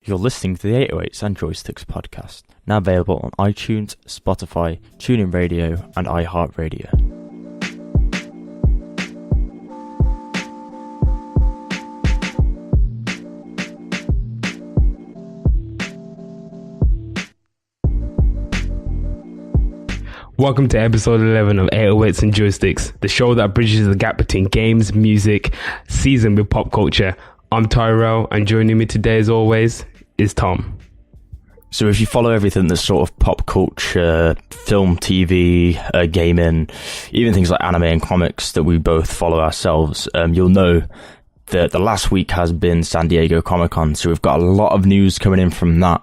You're listening to the 808s and Joysticks podcast, now available on iTunes, Spotify, TuneIn Radio, and iHeartRadio. Welcome to episode 11 of 808s and Joysticks, the show that bridges the gap between games, music, seasoned with pop culture. I'm Tairell, and joining me today, as always, is Tom. So if you follow everything that's sort of pop culture, film, TV, gaming, even things like anime and comics that we both follow ourselves, you'll know that the last week has been San Diego Comic-Con, so we've got a lot of news coming in from that.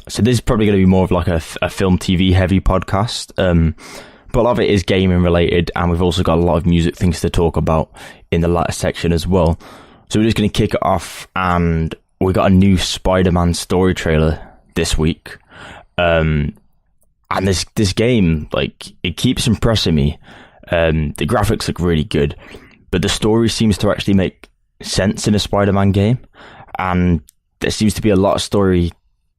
So this is probably going to be more of like a film, TV heavy podcast, but a lot of it is gaming related, and we've also got a lot of music things to talk about in the latter section as well. So we're just going to kick it off, and we got a new Spider-Man story trailer this week. And this game, like, it keeps impressing me. The graphics look really good, but the story seems to actually make sense in a Spider-Man game. And there seems to be a lot of story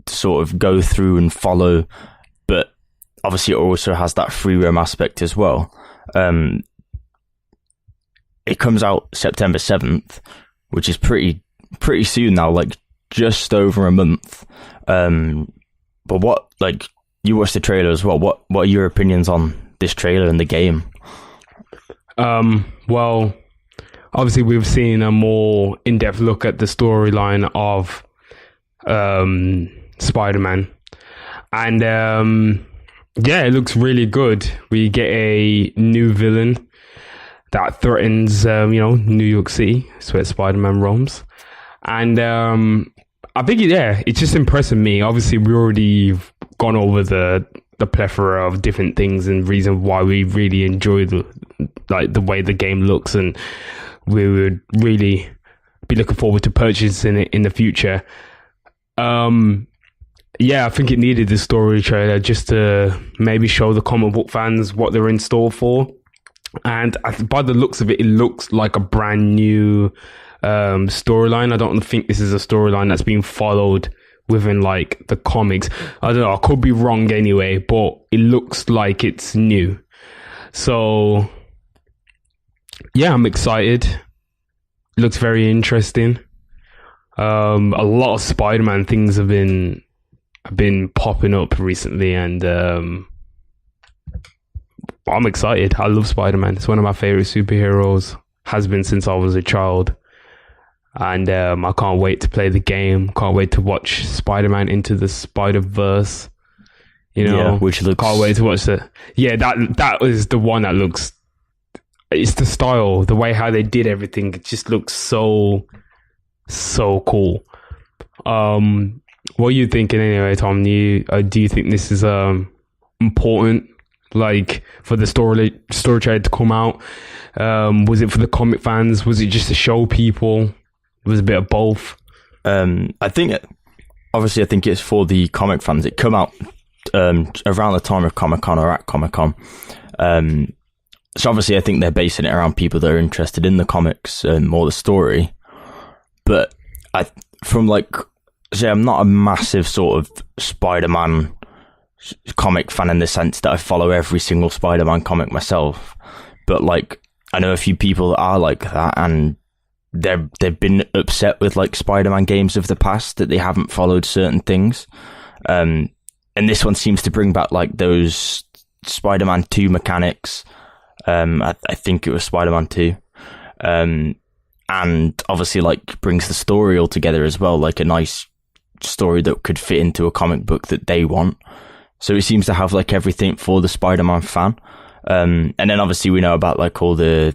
to sort of go through and follow, but obviously it also has that free roam aspect as well. It comes out September 7th, which is pretty soon now, like just over a month. But what, like, you watched the trailer as well. What are your opinions on this trailer and the game? Well, obviously we've seen a more in-depth look at the storyline of Spider-Man, and yeah, it looks really good. We get a new villain that threatens New York City. It's where Spider-Man roams, and I think it's just impressing me. Obviously we already gone over the plethora of different things and reasons why we really enjoy the way the game looks, and we would really be looking forward to purchasing it in the future. Yeah, I think it needed this story trailer just to maybe show the comic book fans what they're in store for. And by the looks of it, it looks like a brand new storyline. I don't think this is a storyline that's being followed within like the comics. I don't know, I could be wrong anyway, but it looks like it's new. So yeah, I'm excited. It looks very interesting. A lot of Spider-Man things have been popping up recently, and I'm excited. I love Spider-Man. It's one of my favorite superheroes. Has been since I was a child, and I can't wait to play the game. Can't wait to watch Spider-Man Into the Spider-Verse. Which looks... Can't wait to watch that. Yeah, that is the one that looks. It's the style, the way how they did everything. It just looks so cool. What are you thinking anyway, Tom? Do you think this is important, like, for the story trailer to come out? Was it for the comic fans? Was it just to show people? It was a bit of both. I think it's for the comic fans. It come out around the time of Comic-Con or at Comic-Con. So obviously I think they're basing it around people that are interested in the comics and more the story. But I'm not a massive sort of Spider-Man comic fan in the sense that I follow every single Spider-Man comic myself. But like, I know a few people that are like that, and they've been upset with like Spider-Man games of the past that they haven't followed certain things. And this one seems to bring back like those Spider-Man 2 mechanics. I think it was Spider-Man 2. And obviously like brings the story all together as well, like a nice story that could fit into a comic book that they want. So it seems to have like everything for the Spider-Man fan. And then obviously we know about like all the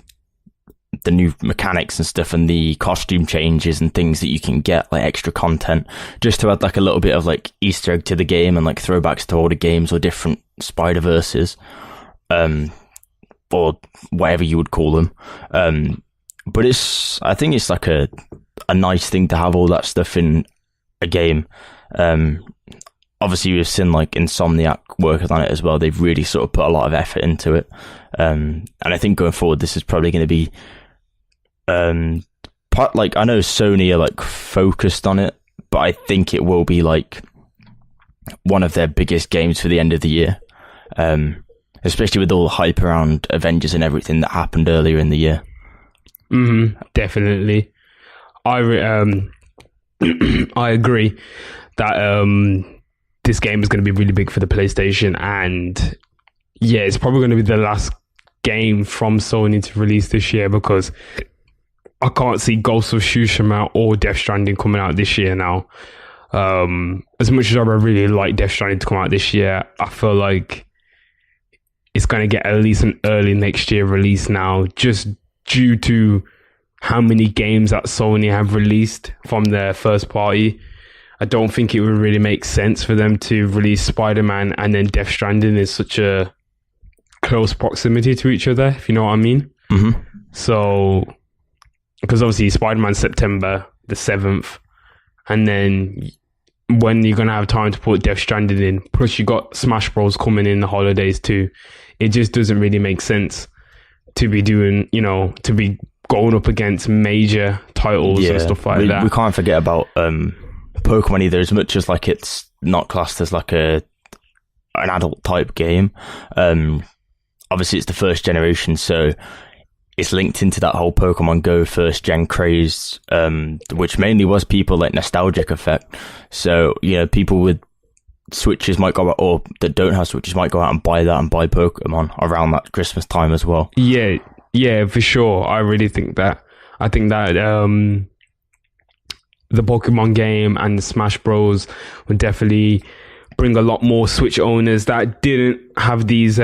new mechanics and stuff, and the costume changes and things that you can get, like extra content, just to add like a little bit of like Easter egg to the game and like throwbacks to older games or different Spider-Verses, or whatever you would call them. But I think it's like a nice thing to have all that stuff in a game. Obviously we've seen like Insomniac working on it as well. They've really sort of put a lot of effort into it. And I think going forward, this is probably going to be, like, I know Sony are like focused on it, but I think it will be like one of their biggest games for the end of the year, especially with all the hype around Avengers and everything that happened earlier in the year. Definitely. I agree that this game is going to be really big for the PlayStation, and yeah, it's probably going to be the last game from Sony to release this year, because I can't see Ghost of Tsushima or Death Stranding coming out this year now. As much as I really like Death Stranding to come out this year, I feel like it's going to get at least an early next year release now, just due to how many games that Sony have released from their first party. I don't think it would really make sense for them to release Spider-Man and then Death Stranding in such a close proximity to each other, if you know what I mean. So, because obviously Spider-Man's September the 7th, and then when you're going to have time to put Death Stranding in, plus you got Smash Bros coming in the holidays too, it just doesn't really make sense to be doing, to be going up against major titles and stuff like that. We can't forget about Pokemon either, as much as like it's not classed as like an adult type game. Obviously it's the first generation, so it's linked into that whole Pokemon Go first gen craze, which mainly was people like nostalgic effect. So, people with Switches might go out, or that don't have Switches might go out and buy that and buy Pokemon around that Christmas time as well. Yeah, for sure. I really think that. I think that the Pokemon game and the Smash Bros would definitely bring a lot more Switch owners that didn't have these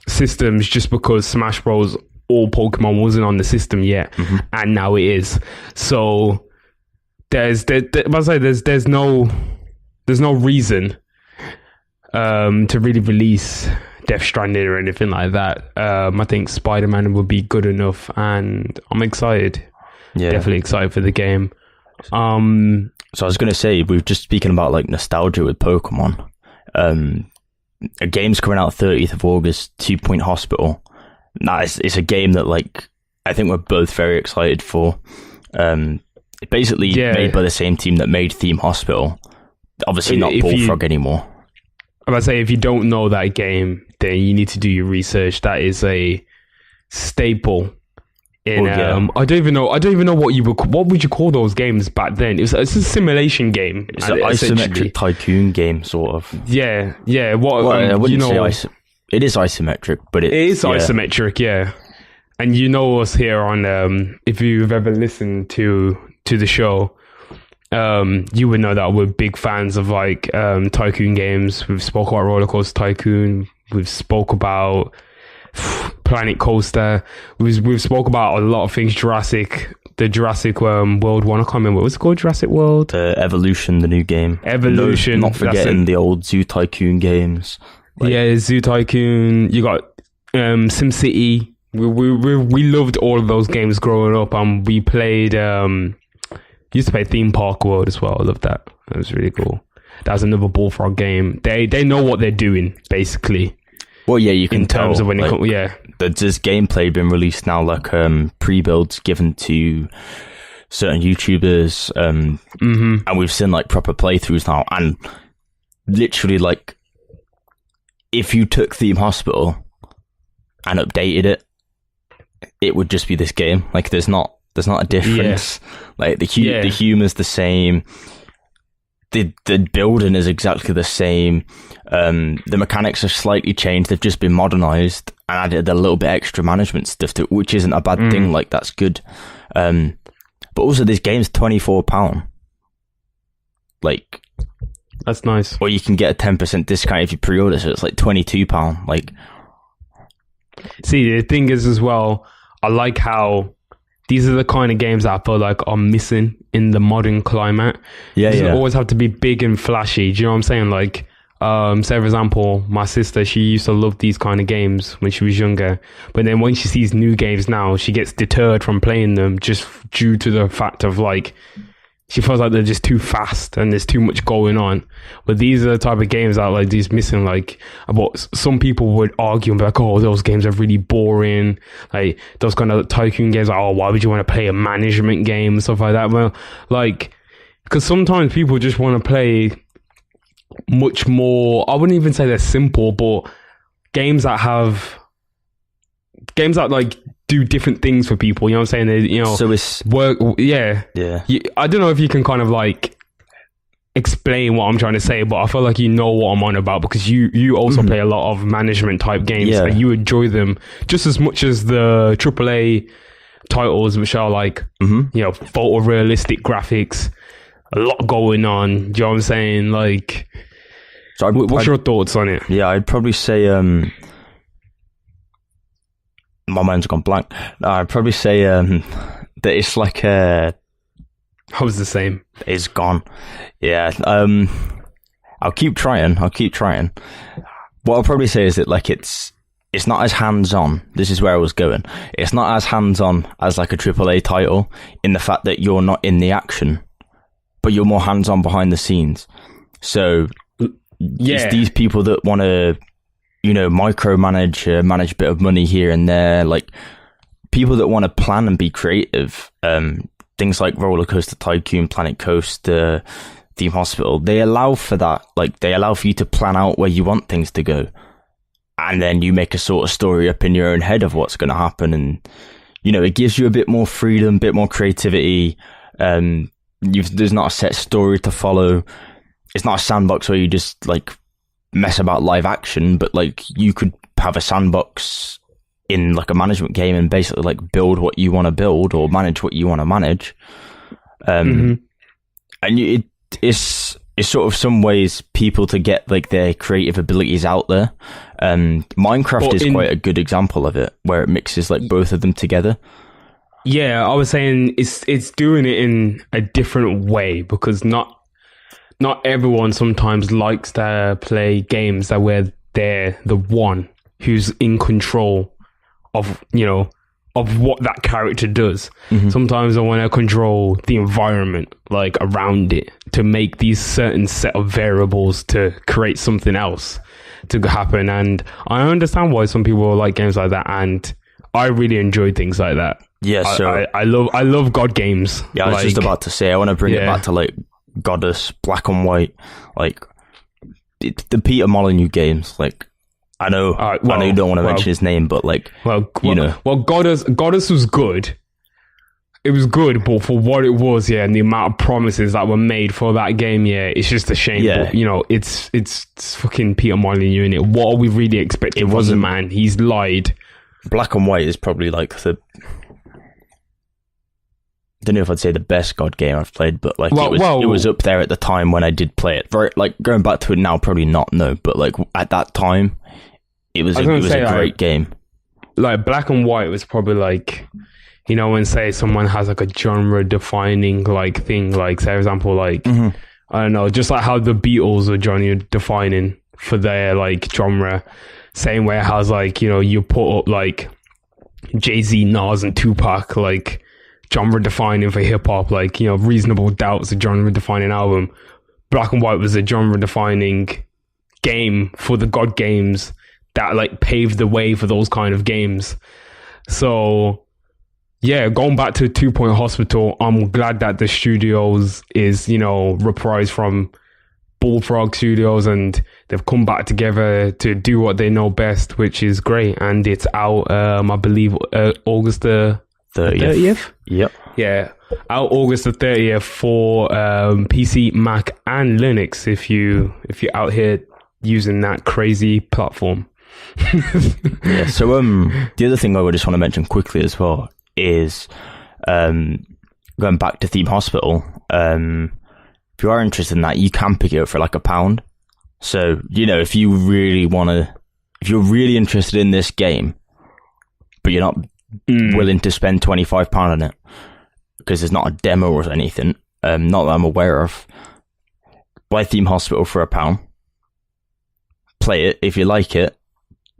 systems, just because Smash Bros or Pokemon wasn't on the system yet, and now it is. So there's no reason to really release Death Stranding or anything like that. I think Spider-Man would be good enough, and I'm excited. Yeah, definitely excited for the game. So I was going to say, we were just speaking about like nostalgia with Pokemon. A game's coming out 30th of August, 2 Point Hospital. It's a game that like I think we're both very excited for. It's basically made by the same team that made Theme Hospital. Obviously not Bullfrog anymore. I would say, if you don't know that game, then you need to do your research. That is a staple in I don't even know what would you call those games back then. It's a simulation game. It's an isometric tycoon game, sort of. Yeah. I wouldn't say it is isometric, but it is isometric, yeah. And us here on if you've ever listened to the show, you would know that we're big fans of like tycoon games. We've spoke about Roller Coaster Tycoon. We've spoke about Planet Coaster. We've spoke about a lot of things. The Jurassic World one. I can't remember. What's it called? Jurassic World? Evolution, the new game. Evolution. Not forgetting the old Zoo Tycoon games. Zoo Tycoon. You got SimCity. We loved all of those games growing up, and we played. Used to play Theme Park World as well. I loved that. That was really cool. That was another Bullfrog game. They know what they're doing, basically. Well, yeah, you can in terms of when it comes. Yeah, there's gameplay been released now, like pre-builds given to certain YouTubers, and we've seen like proper playthroughs now. And literally, like, if you took Theme Hospital and updated it, it would just be this game. Like, there's not a difference. Yeah. Like the humor's the same. The building is exactly the same. The mechanics are slightly changed. They've just been modernized and added a little bit extra management stuff to it, which isn't a bad thing. Like, that's good. But also, this game's £24. Like, that's nice. Or you can get a 10% discount if you pre-order, so it's like £22. Like, see, the thing is as well, I like how these are the kind of games that I feel like are missing in the modern climate. It doesn't always have to be big and flashy. Do you know what I'm saying? Like, say for example, my sister, she used to love these kind of games when she was younger. But then when she sees new games now, she gets deterred from playing them just due to the fact of like, she feels like they're just too fast and there's too much going on. But these are the type of games that like these missing, like, what some people would argue and be like, oh, those games are really boring. Like, those kind of tycoon games, like, oh, why would you want to play a management game and stuff like that? Well, like, because sometimes people just want to play much more. I wouldn't even say they're simple, but games that like do different things for people. You know what I'm saying? They, you know, So it's work. Yeah. I don't know if you can kind of like explain what I'm trying to say, but I feel like you know what I'm on about, because you also play a lot of management type games and you enjoy them just as much as the AAA titles, which are like you know, photorealistic graphics, a lot going on. Do you know what I'm saying? Like, so what's your thoughts on it? Yeah, I'd probably say my mind's gone blank. No, I'd probably say that it's like I was the same. It's gone. Yeah. I'll keep trying. What I'll probably say is that like it's not as hands-on. This is where I was going. It's not as hands-on as like a AAA title, in the fact that you're not in the action, but you're more hands-on behind the scenes. So it's these people that want to, you know, micromanage, manage a bit of money here and there, like people that want to plan and be creative. Things like Roller Coaster Tycoon, Planet Coaster, Theme Hospital, they allow for that. Like, they allow for you to plan out where you want things to go, and then you make a sort of story up in your own head of what's going to happen. And, you know, it gives you a bit more freedom, a bit more creativity. There's not a set story to follow. It's not a sandbox where you just like mess about live action, but like you could have a sandbox in like a management game and basically like build what you want to build or manage what you want to manage. And it's sort of some ways people to get like their creative abilities out there. Minecraft is quite a good example of it, where it mixes like both of them together. Yeah, I was saying it's doing it in a different way, because not everyone sometimes likes to play games that where they're the one who's in control of, you know, of what that character does. Sometimes I want to control the environment, like around it, to make these certain set of variables to create something else to happen. And I understand why some people like games like that, and I really enjoy things like that. Yeah, so I love God games. Yeah, I was just about to say, I want to bring it back to like Goddess, Black and White, like the Peter Molyneux games. Like, I know you don't want to mention his name, but like, you know. Well, Goddess was good. It was good, but for what it was, and the amount of promises that were made for that game, it's just a shame. Yeah. But, you know, it's fucking Peter Molyneux in it. What are we really expecting from the man? He's lied. Black and White is probably like I don't know if I'd say the best God game I've played, but like it was up there at the time when I did play it. Very, like, going back to it now, probably not, no, but like at that time, it was a great game. Like Black and White was probably like, you know, when say someone has like a genre defining like thing, like say for example, like I don't know, just like how the Beatles are genre defining for their like genre, same way it has like, you know, you put up like Jay-Z, Nas and Tupac, like genre defining for hip hop, like, you know, Reasonable Doubt's a genre defining album. Black and White was a genre defining game for the God games that like paved the way for those kind of games. So yeah, going back to 2 Point Hospital, I'm glad that the studios is, you know, reprised from Bullfrog Studios, and they've come back together to do what they know best, which is great. And it's out, I believe, August the 30th? Yep. Yeah, out August the 30th for PC, Mac, and Linux. If you're out here using that crazy platform. Yeah. So the other thing I would just want to mention quickly as well is going back to Theme Hospital. If you are interested in that, you can pick it up for like £1. So, you know, if you're really interested in this game, but you're not willing to spend £25 on it because there's not a demo or anything, not that I'm aware of, buy Theme Hospital for £1, play it. If you like it,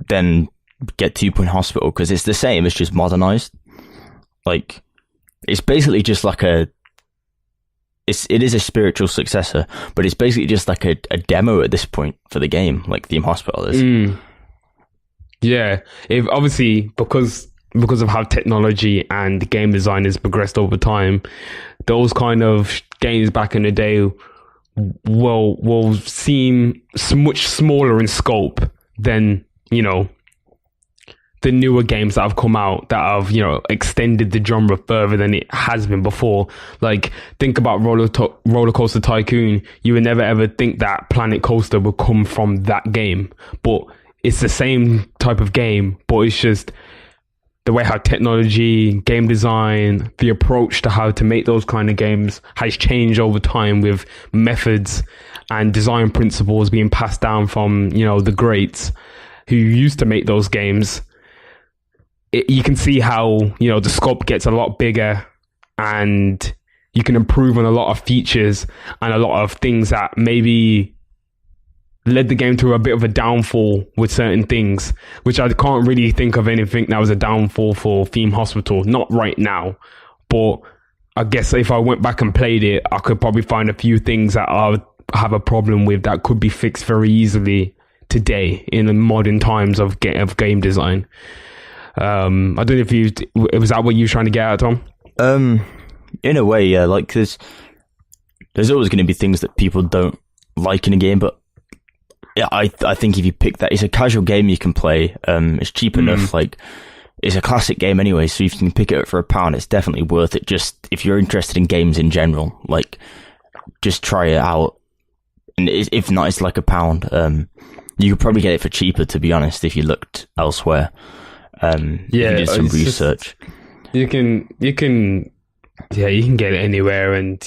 then get 2 Point Hospital, because it's the same, it's just modernized. Like, it's basically just like it is a spiritual successor, but it's basically just like a demo at this point for the game, like Theme Hospital is. Yeah, if obviously because of how technology and game design has progressed over time, those kind of games back in the day will seem much smaller in scope than, the newer games that have come out that have, extended the genre further than it has been before. Like, think about Roller Coaster Tycoon. You would never ever think that Planet Coaster would come from that game. But it's the same type of game, but it's just the way how technology, game design, the approach to how to make those kind of games has changed over time, with methods and design principles being passed down from, the greats who used to make those games. You can see how, the scope gets a lot bigger, and you can improve on a lot of features and a lot of things that maybe led the game to a bit of a downfall with certain things, which I can't really think of anything that was a downfall for Theme Hospital. Not right now. But I guess if I went back and played it, I could probably find a few things that I would have a problem with that could be fixed very easily today in the modern times of game design. I don't know if was that what you were trying to get at, Tom? In a way, yeah. Like, there's always going to be things that people don't like in a game, but yeah, I think if you pick that, it's a casual game you can play. It's cheap enough. Like, it's a classic game anyway, so if you can pick it up for £1, it's definitely worth it. Just if you're interested in games in general, like, just try it out. And if not, it's like £1. You could probably get it for cheaper, to be honest, if you looked elsewhere. You did some research. You can get it anywhere, and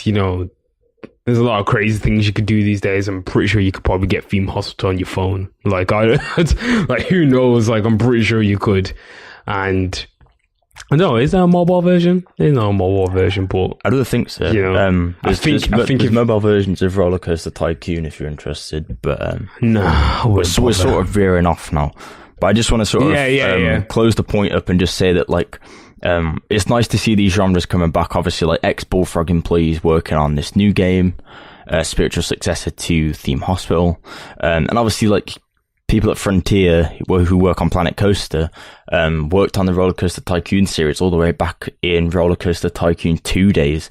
there's a lot of crazy things you could do these days. I'm pretty sure you could probably get Theme Hospital on your phone. Like, who knows? Like, I'm pretty sure you could. And no, is there a mobile version? There's no mobile version, but I don't think so. There's mobile versions of Roller Coaster Tycoon if you're interested, but no, we're sort of veering off now. But I just want to sort of close the point up and just say that, like, it's nice to see these genres coming back. Obviously, like, ex-Bullfrog employees working on this new game, spiritual successor to Theme Hospital, and obviously, like, people at Frontier who work on Planet Coaster worked on the Roller Coaster Tycoon series all the way back in Roller Coaster Tycoon 2 days,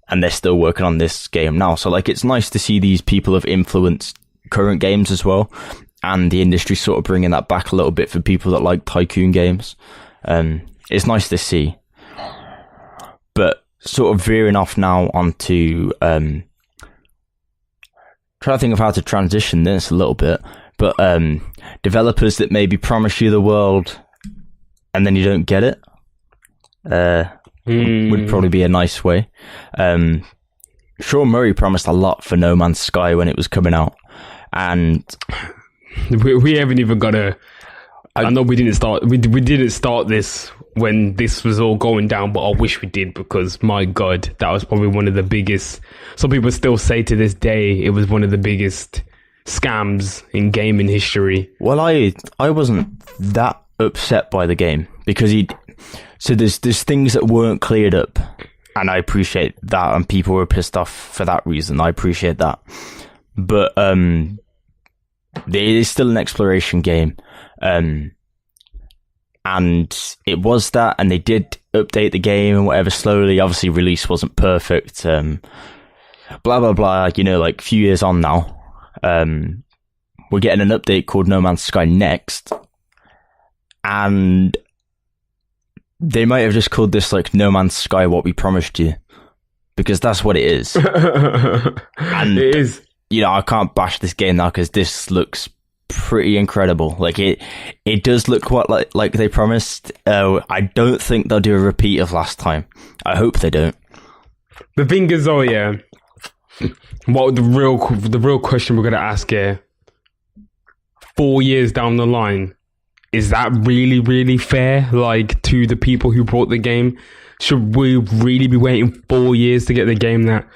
and they're still working on this game now. So, like, it's nice to see these people have influenced current games as well, and the industry sort of bringing that back a little bit for people that like Tycoon games. It's nice to see. But sort of veering off now onto trying to think of how to transition this a little bit, but developers that maybe promise you the world and then you don't get it would probably be a nice way. Sean Murray promised a lot for No Man's Sky when it was coming out, and we haven't even got a... I know we didn't start this when this was all going down, but I wish we did, because my God, that was probably one of the biggest... Some people still say to this day it was one of the biggest scams in gaming history. Well, I wasn't that upset by the game, because there's things that weren't cleared up, and I appreciate that, and people were pissed off for that reason. I appreciate that. But it is still an exploration game. And it was that, and they did update the game and whatever slowly. Obviously, release wasn't perfect. Blah, blah, blah. Like, a few years on now, we're getting an update called No Man's Sky Next. And they might have just called this, like, No Man's Sky What We Promised You, because that's what it is. And it is. I can't bash this game now because this looks pretty incredible. Like, it does look like they promised. I don't think they'll do a repeat of last time. I hope they don't. The thing is, what the real question we're gonna ask here: 4 years down the line, is that really, really fair? Like, to the people who brought the game, should we really be waiting 4 years to get the game that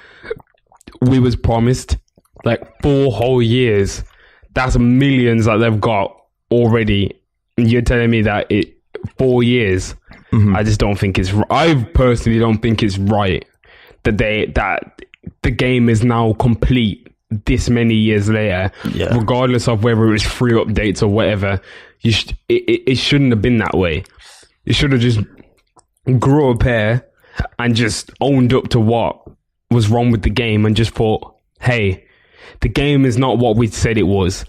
we was promised? Like, 4 whole years. That's millions that they've got already. And you're telling me that 4 years. I just don't think it's... I personally don't think it's right that the game is now complete this many years later, regardless of whether it's free updates or whatever. It shouldn't have been that way. You should have just grew a pair and just owned up to what was wrong with the game and just thought, hey, the game is not what we said it was.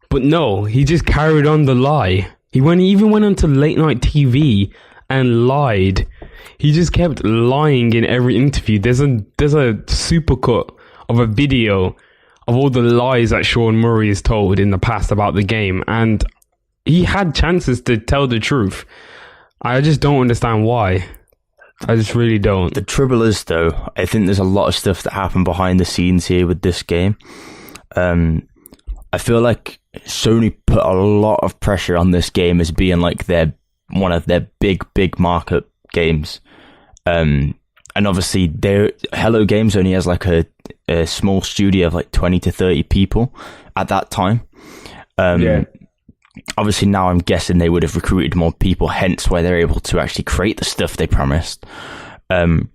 But no, he just carried on the lie. He even went onto late night TV and lied. He just kept lying in every interview. There's a supercut of a video of all the lies that Sean Murray has told in the past about the game, and he had chances to tell the truth. I just don't understand why. I just really don't. The trouble is, though, I think there's a lot of stuff that happened behind the scenes here with this game. I feel like Sony put a lot of pressure on this game as being like one of their big market games. And obviously, Hello Games only has like a small studio of like 20 to 30 people at that time. Obviously, now I'm guessing they would have recruited more people, hence why they're able to actually create the stuff they promised. But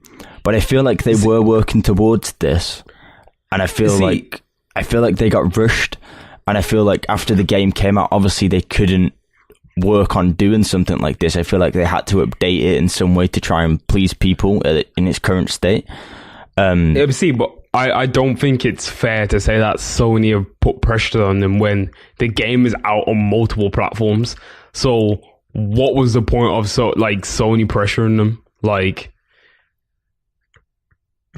I feel like they were working towards this, and I feel like they got rushed. And I feel like after the game came out, obviously they couldn't work on doing something like this. I feel like they had to update it in some way to try and please people in its current state. But I don't think it's fair to say that Sony have put pressure on them when the game is out on multiple platforms. So what was the point of Sony pressuring them? Like,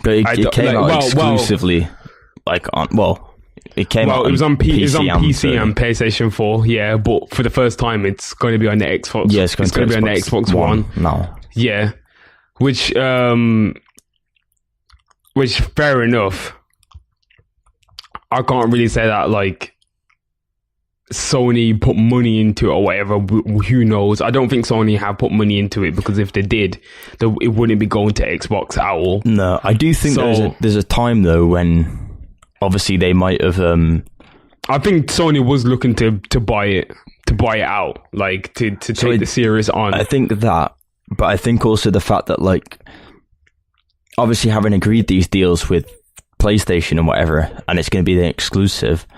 but it came out exclusively, It came out. It was on PC and and PlayStation 4, yeah. But for the first time, it's going to be on the Xbox. Yeah, it's going to be on the Xbox One now. Yeah, which fair enough. I can't really say that like Sony put money into it or whatever. Who knows? I don't think Sony have put money into it, because if they did, it wouldn't be going to Xbox at all. No, I do think there's a time though when. Obviously, they might have. I think Sony was looking to buy it out, like to take the series on. I think that, but I think also the fact that, like, obviously having agreed these deals with PlayStation and whatever, and it's going to be the exclusive,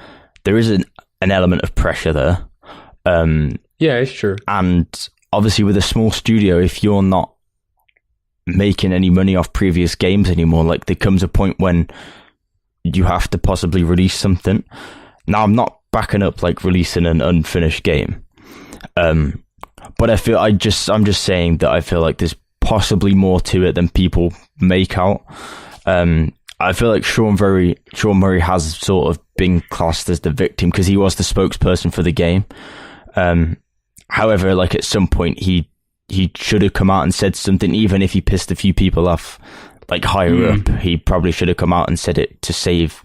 there is an element of pressure there. Yeah, it's true. And obviously, with a small studio, if you're not making any money off previous games anymore, like there comes a point when you have to possibly release something. Now, I'm not backing up like releasing an unfinished game, but I'm just saying that I feel like there's possibly more to it than people make out. I feel like Sean Murray has sort of been classed as the victim because he was the spokesperson for the game. However, like at some point he should have come out and said something, even if he pissed a few people off. Like higher up, he probably should have come out and said it to save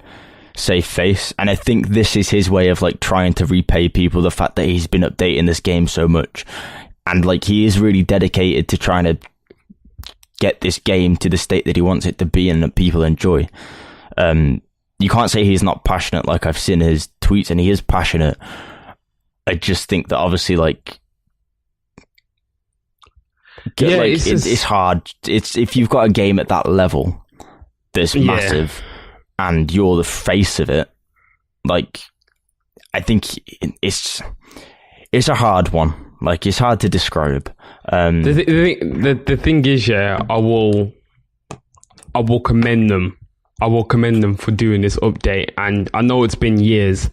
face. And I think this is his way of like trying to repay people the fact that he's been updating this game so much, and like he is really dedicated to trying to get this game to the state that he wants it to be and that people enjoy. You can't say he's not passionate. Like I've seen his tweets, and he is passionate. I just think that obviously like. It's hard. It's if you've got a game at that level that's massive and you're the face of it, like I think it's a hard one. Like it's hard to describe. The thing is, I will commend them. I will commend them for doing this update, and I know it's been years,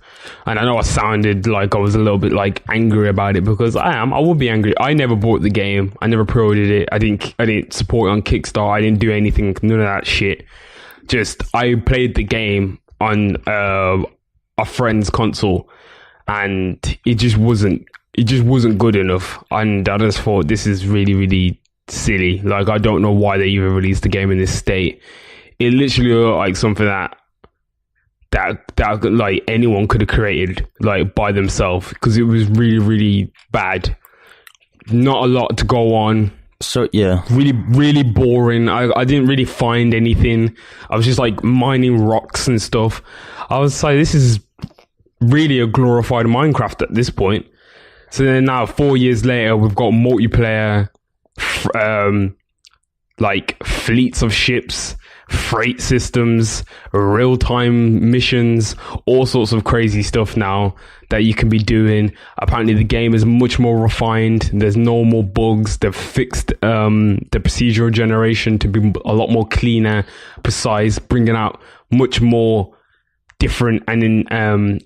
and I know I sounded like I was a little bit like angry about it, because I would be angry. I never bought the game. I never pre-ordered it. I didn't support it on Kickstarter. I didn't do anything, none of that shit. Just I played the game on a friend's console, and it just wasn't good enough. And I just thought, this is really, really silly. Like I don't know why they even released the game in this state. It literally looked like something that like anyone could have created like by themselves, because it was really, really bad. Not a lot to go on. So yeah, really, really boring. I didn't really find anything. I was just like mining rocks and stuff. I was like, this is really a glorified Minecraft at this point. So then now 4 years later, we've got multiplayer, like fleets of ships, freight systems, real-time missions, all sorts of crazy stuff now that you can be doing. Apparently the game is much more refined. There's no more bugs. They've fixed the procedural generation to be a lot more cleaner, precise, bringing out much more different and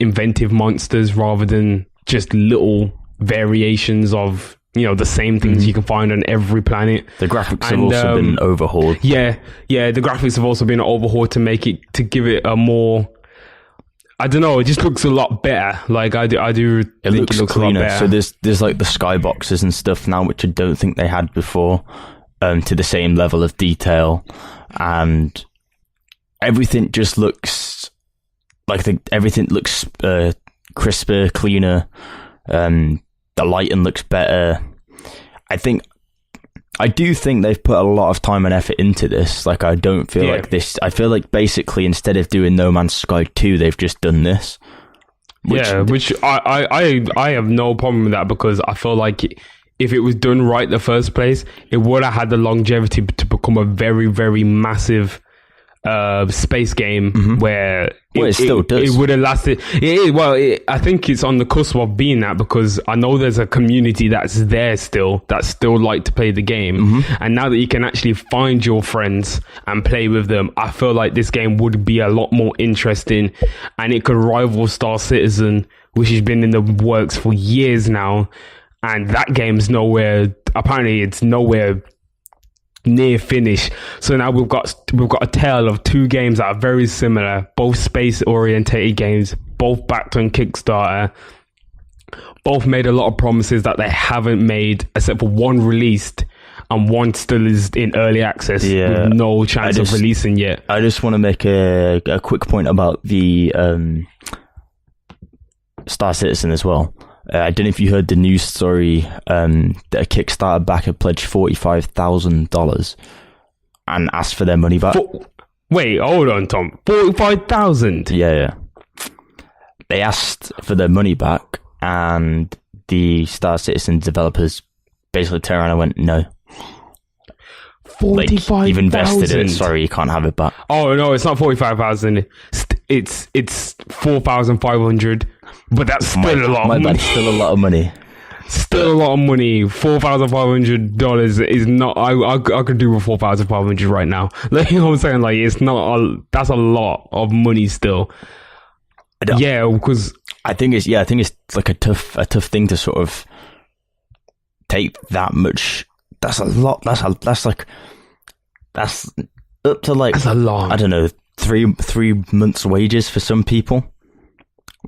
inventive monsters rather than just little variations of, you know, the same things you can find on every planet. The graphics have also been overhauled. Yeah, the graphics have also been overhauled to give it a more, I don't know, it just looks a lot better. Like I do think it looks cleaner. A lot better. So there's like the skyboxes and stuff now, which I don't think they had before, to the same level of detail, and everything just looks like everything looks crisper, cleaner. The lighting looks better. I do think they've put a lot of time and effort into this. Like, I don't feel like this. I feel like basically instead of doing No Man's Sky 2, they've just done this. Which I have no problem with that, because I feel like if it was done right the first place, it would have had the longevity to become a very, very massive space game where it still does. It would have lasted. I think it's on the cusp of being that, because I know there's a community that's there still that still like to play the game, and now that you can actually find your friends and play with them, I feel like this game would be a lot more interesting, and it could rival Star Citizen, which has been in the works for years now, and that game's nowhere. Apparently, it's nowhere near finish. So now we've got a tale of two games that are very similar, both space orientated games, both backed on Kickstarter, both made a lot of promises that they haven't made, except for one released and one still is in early access with no chance of releasing yet. I just want to make a quick point about the Star Citizen as well. I don't know if you heard the news story that a Kickstarter backer pledged $45,000 and asked for their money back. Wait, hold on, Tom. 45,000? Yeah. They asked for their money back, and the Star Citizen developers basically turned around and went, no. 45,000? Like, you've invested in it. Sorry, you can't have it back. Oh, no, it's not 45,000. It's 4,500. But that's still a lot of money. Still a lot of money. Still a lot of money. $4,500 is not. I could do with $4,500 right now. Like, you know what I'm saying? Like, it's not. That's a lot of money still. Yeah, because I think it's like a tough thing to sort of take that much. That's a lot. That's up to like. That's a lot. I don't know, 3 months' wages for some people.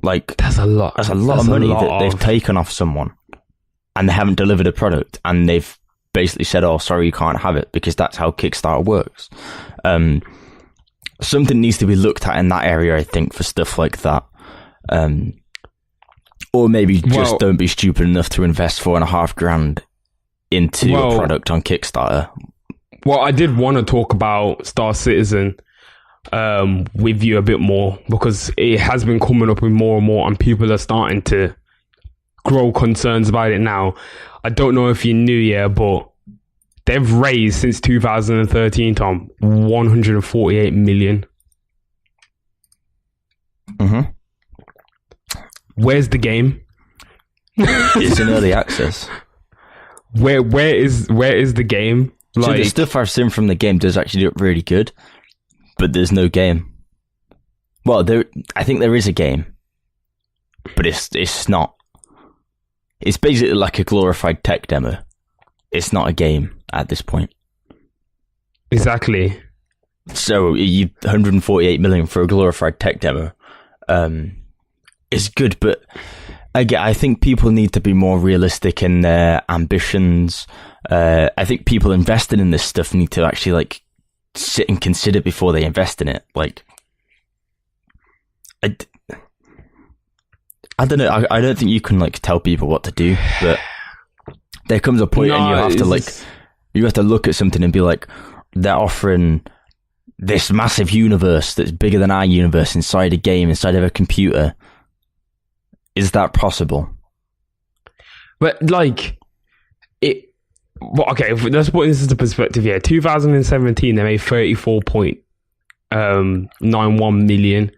Like, that's a lot. That's a lot of money that they've taken off someone, and they haven't delivered a product, and they've basically said, "Oh, sorry, you can't have it," because that's how Kickstarter works. Something needs to be looked at in that area, I think, for stuff like that. Or maybe just don't be stupid enough to invest $4,500 into a product on Kickstarter. Well, I did want to talk about Star Citizen with you a bit more, because it has been coming up with more and more, and people are starting to grow concerns about it now. I don't know if you knew yet, but they've raised since 2013, Tom, $148 million. Where's the game? It's in early access. Where is the game? Like, so the stuff I've seen from the game does actually look really good, but there's no game. Well, I think there is a game, but it's not. It's basically like a glorified tech demo. It's not a game at this point. Exactly. So you $148 million for a glorified tech demo. It's good, but again, I think people need to be more realistic in their ambitions. I think people invested in this stuff need to actually like sit and consider before they invest in it. Like, I don't know. I don't think you can like tell people what to do, but there comes a point and you have to look at something and be like, they're offering this massive universe that's bigger than our universe inside a game, inside of a computer. Is that possible? But like it. Well, okay, let's put this into perspective here. 2017, they made 34.2 91 million.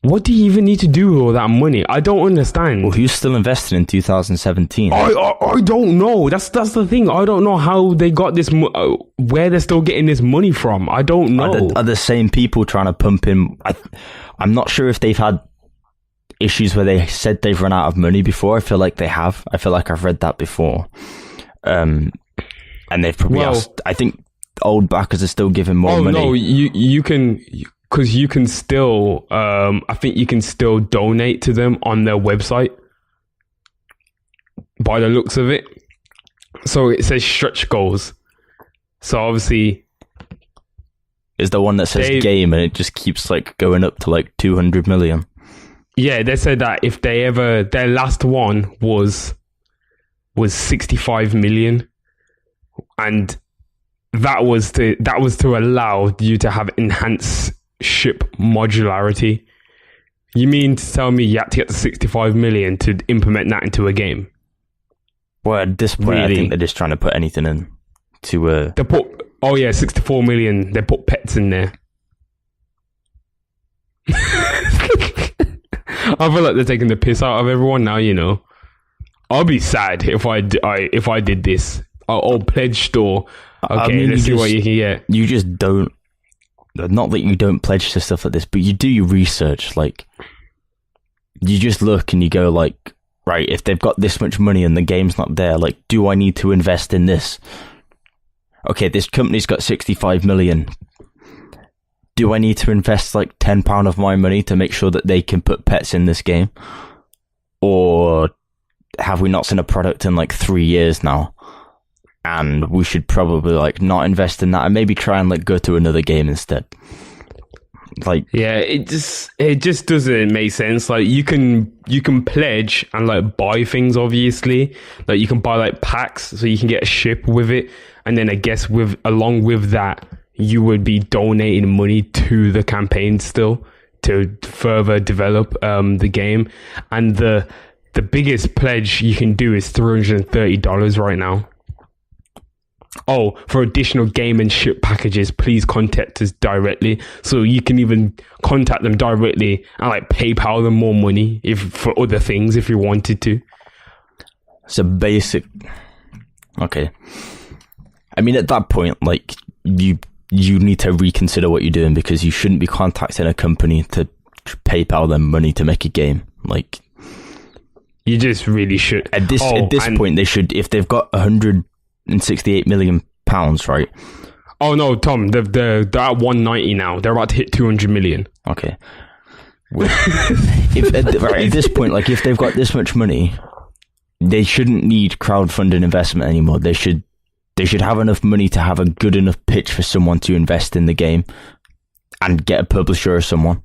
What do you even need to do with all that money? I don't understand. Well, who's still invested in 2017? I don't know. That's the thing. I don't know how they got this. Where they're still getting this money from. I don't know. Are the same people trying to pump in? I'm not sure if they've had issues where they said they've run out of money before. I feel like they have. I feel like I've read that before. And they've probably asked. I think old backers are still giving more money. Oh no, you can. Because you can still, I think you can still donate to them on their website by the looks of it. So it says stretch goals. So obviously, is the one that says game and it just keeps like going up to like 200 million. Yeah, they said that if they ever, their last one was 65 million, and that was to allow you to have enhanced ship modularity. You mean to tell me you had to get to 65 million to implement that into a game? Well, at this point, really? I think they're just trying to put anything in to they put 64 million. They put pets in there. I feel like they're taking the piss out of everyone now. You know, I'll be sad if I did this. I'll pledge store. Okay, I mean, let's see what you can get. You just don't. Not that you don't pledge to stuff like this, but you do your research. Like, you just look and you go like, right, if they've got this much money and the game's not there, like, do I need to invest in this? Okay, this company's got 65 million. Do I need to invest like £10 of my money to make sure that they can put pets in this game? Or have we not seen a product in like 3 years now? And we should probably like not invest in that and maybe try and like go to another game instead. Like, yeah, it just doesn't make sense. Like, you can pledge and like buy things. Obviously, like you can buy like packs so you can get a ship with it, and then I guess along with that, you would be donating money to the campaign still to further develop the game. And the biggest pledge you can do is $330 right now. Oh, for additional game and ship packages, please contact us directly. So you can even contact them directly and like PayPal them more money for other things if you wanted to. So basic. Okay. I mean, at that point, like you need to reconsider what you're doing, because you shouldn't be contacting a company to PayPal them money to make a game. Like, you just really should. At this point, they should, if they've got 168 million pounds, right? Oh no, Tom, they're at 190 now. They're about to hit 200 million. Okay. At this point, like, if they've got this much money, they shouldn't need crowdfunding investment anymore. They should have enough money to have a good enough pitch for someone to invest in the game and get a publisher or someone.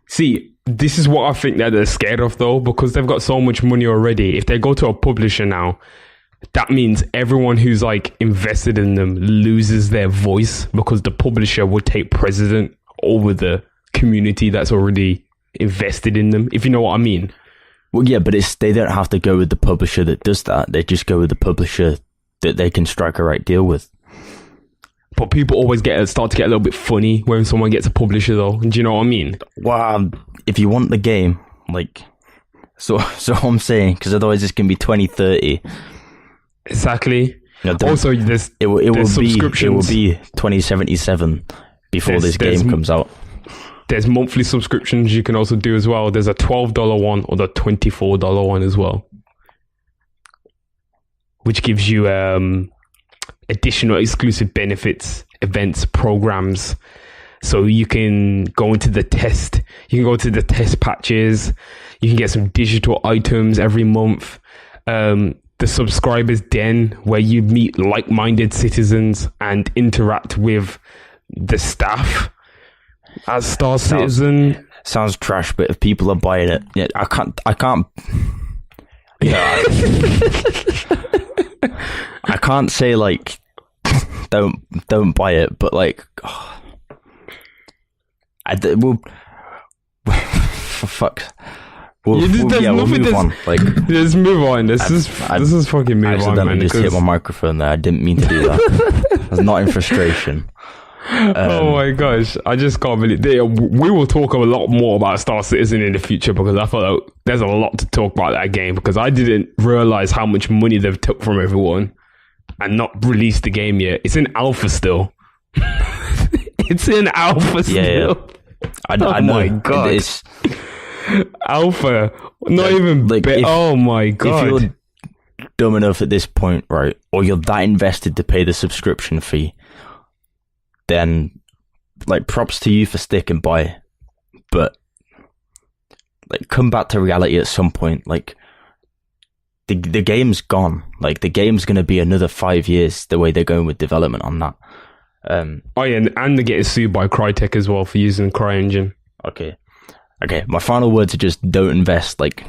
See, this is what I think that they're scared of, though, because they've got so much money already. If they go to a publisher now, that means everyone who's like invested in them loses their voice, because the publisher will take precedent over the community that's already invested in them, if you know what I mean. Well, yeah, but they don't have to go with the publisher that does that. They just go with the publisher that they can strike a right deal with. But people always start to get a little bit funny when someone gets a publisher, though. Do you know what I mean? Well, if you want the game, like, so I'm saying, because otherwise it's going to be 2030. Exactly. You know, also, there's subscriptions. It will be 2077 before this game comes out. There's monthly subscriptions you can also do as well. There's a $12 one or the $24 one as well, which gives you additional exclusive benefits, events, programs. So you can go into the test. You can go to the test patches. You can get some digital items every month. The subscribers den, where you meet like-minded citizens and interact with the staff as Star Citizen. Sounds trash, but if people are buying it, yeah, I can't. Yeah, I can't say like don't buy it, but like, for fuck. We'll move on. Like, just move on. This is fucking move on, man. I accidentally just hit my microphone there. I didn't mean to do that. I was not in frustration. Oh my gosh, I just can't believe it. We will talk a lot more about Star Citizen in the future, because I feel like there's a lot to talk about that game, because I didn't realize how much money they've took from everyone and not released the game yet. It's in alpha still. It's in alpha still. Yeah. I know. My god. It's alpha. Not even like, oh my god. If you're dumb enough at this point, right, or you're that invested to pay the subscription fee, then like props to you for sticking by. But like, come back to reality at some point. Like, the game's gone. Like, the game's going to be another 5 years the way they're going with development on that. Oh yeah, and they're getting sued by Crytek as well for using the CryEngine. Okay, my final words are just don't invest. Like,